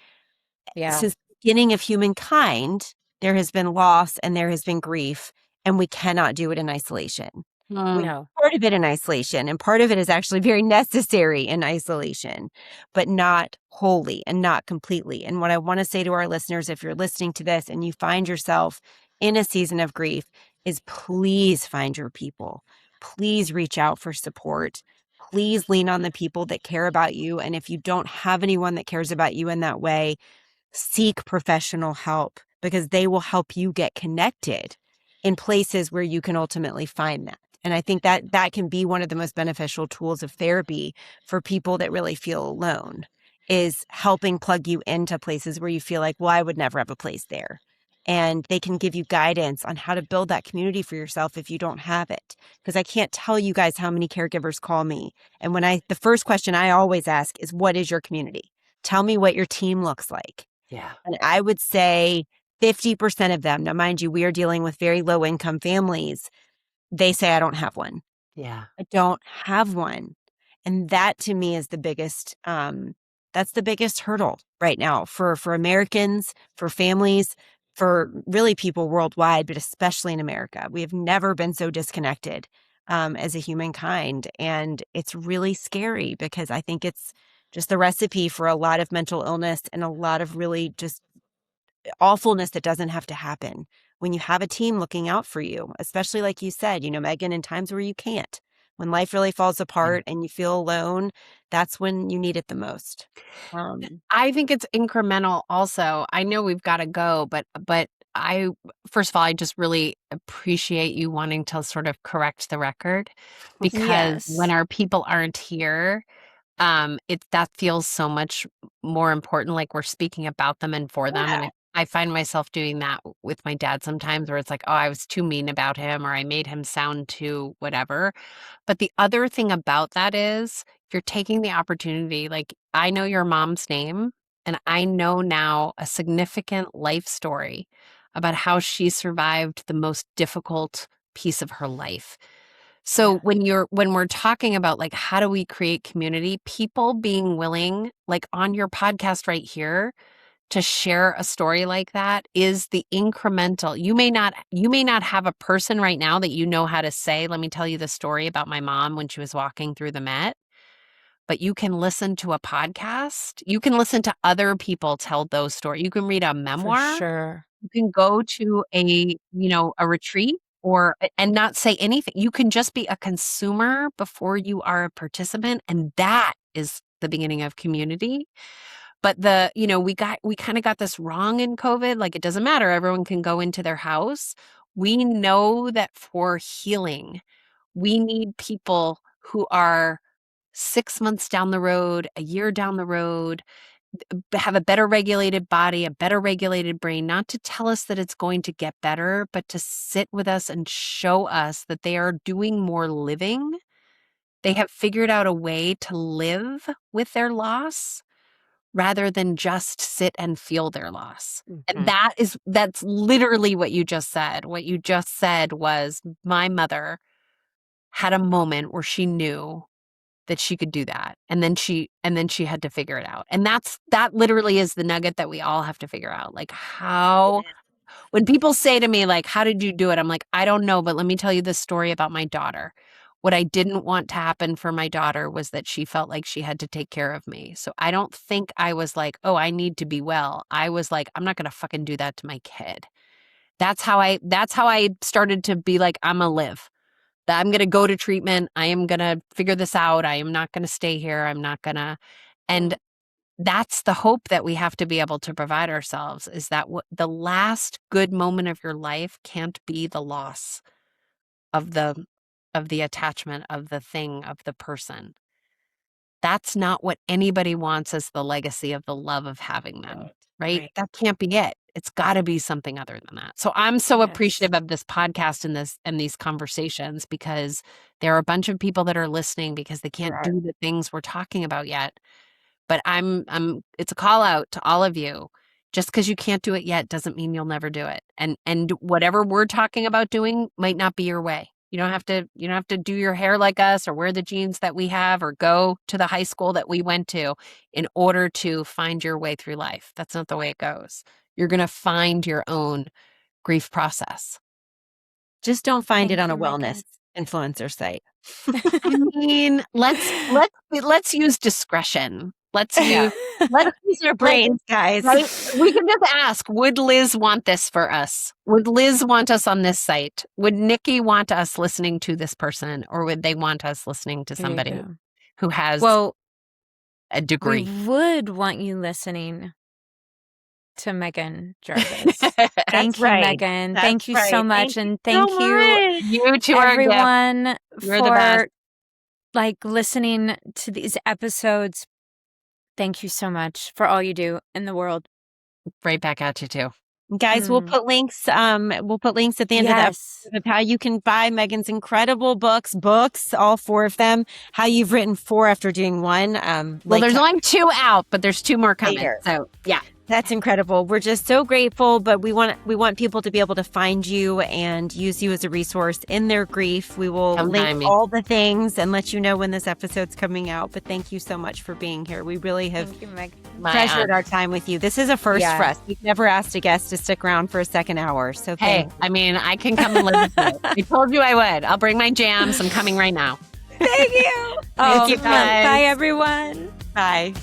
the beginning of humankind, there has been loss and there has been grief, and we cannot do it in isolation. We do part of it in isolation, and part of it is actually very necessary in isolation, but not wholly and not completely. And what I want to say to our listeners, if you're listening to this and you find yourself in a season of grief, is please find your people. Please reach out for support. Please lean on the people that care about you. And if you don't have anyone that cares about you in that way, seek professional help because they will help you get connected in places where you can ultimately find that. And I think that that can be one of the most beneficial tools of therapy for people that really feel alone, is helping plug you into places where you feel like, well, I would never have a place there. And they can give you guidance on how to build that community for yourself if you don't have it. Because I can't tell you guys how many caregivers call me. And the first question I always ask is, what is your community? Tell me what your team looks like. Yeah. And I would say 50% of them, now mind you, we are dealing with very low income families. They say, I don't have one. Yeah. I don't have one. And that to me is the biggest, that's the biggest hurdle right now for Americans, for families, for really people worldwide, but especially in America. We have never been so disconnected as a humankind. And it's really scary because I think it's just the recipe for a lot of mental illness and a lot of really just awfulness that doesn't have to happen when you have a team looking out for you, especially like you said, Megan, in times where you can't. When life really falls apart and you feel alone, that's when you need it the most. I think it's incremental also. I know we've got to go, but first of all, I just really appreciate you wanting to sort of correct the record because when our people aren't here, that feels so much more important. Like we're speaking about them and for them. And I find myself doing that with my dad sometimes where it's like, oh, I was too mean about him or I made him sound too whatever. But the other thing about that is if you're taking the opportunity, like I know your mom's name and I know now a significant life story about how she survived the most difficult piece of her life. So when we're talking about like, how do we create community, people being willing, like on your podcast right here, to share a story like that is the incremental. You may not have a person right now that you know how to say, let me tell you the story about my mom when she was walking through the Met, but you can listen to a podcast. You can listen to other people tell those stories. You can read a memoir. For sure. You can go to a retreat and not say anything. You can just be a consumer before you are a participant. And that is the beginning of community. But we kind of got this wrong in COVID. Like, it doesn't matter. Everyone can go into their house. We know that for healing, we need people who are 6 months down the road, a year down the road, have a better regulated body, a better regulated brain, not to tell us that it's going to get better, but to sit with us and show us that they are doing more living. They have figured out a way to live with their loss rather than just sit and feel their loss. Mm-hmm. And that's literally what you just said. What you just said was, my mother had a moment where she knew that she could do that. And then she had to figure it out. And that literally is the nugget that we all have to figure out. Like, how, when people say to me, like, how did you do it? I'm like, I don't know, but let me tell you this story about my daughter. What I didn't want to happen for my daughter was that she felt like she had to take care of me. So I don't think I was like, oh, I need to be well. I was like, I'm not going to fucking do that to my kid. That's how I started to be like, I'm going to live. I'm going to go to treatment. I am going to figure this out. I am not going to stay here. I'm not going to. And that's the hope that we have to be able to provide ourselves, is that the last good moment of your life can't be the loss of the attachment, of the thing, of the person. That's not what anybody wants as the legacy of the love of having them, right? That can't be it. It's got to be something other than that. So I'm so appreciative of this podcast and these conversations, because there are a bunch of people that are listening because they can't do the things we're talking about yet. But it's a call out to all of you. Just because you can't do it yet doesn't mean you'll never do it. And whatever we're talking about doing might not be your way. You don't have to do your hair like us, or wear the jeans that we have, or go to the high school that we went to in order to find your way through life. That's not the way it goes. You're going to find your own grief process. Just don't find it on a wellness influencer site. I mean, let's use discretion. Let's use our brains, guys. Right? We can just ask, would Liz want this for us? Would Liz want us on this site? Would Nikki want us listening to this person? Or would they want us listening to somebody who has a degree? We would want you listening to Meghan Jarvis. Thank you, Meghan. Thank you so much. And thank you, you to everyone, for listening to these episodes. Thank you so much for all you do in the world. Right back at you too. Guys, we'll put links at the end of the episode of how you can buy Meghan's incredible books, all 4 of them, how you've written 4 after doing 1. There's only 2 out, but there's 2 more coming. Later. So yeah. That's incredible. We're just so grateful, but we want people to be able to find you and use you as a resource in their grief. We will link all the things and let you know when this episode's coming out. But thank you so much for being here. We really have treasured our time with you. This is a first for us. We've never asked a guest to stick around for a second hour. So I can come and live with you. I told you I would. I'll bring my jams. I'm coming right now. Thank you. Thank you, guys. Bye, everyone. Bye.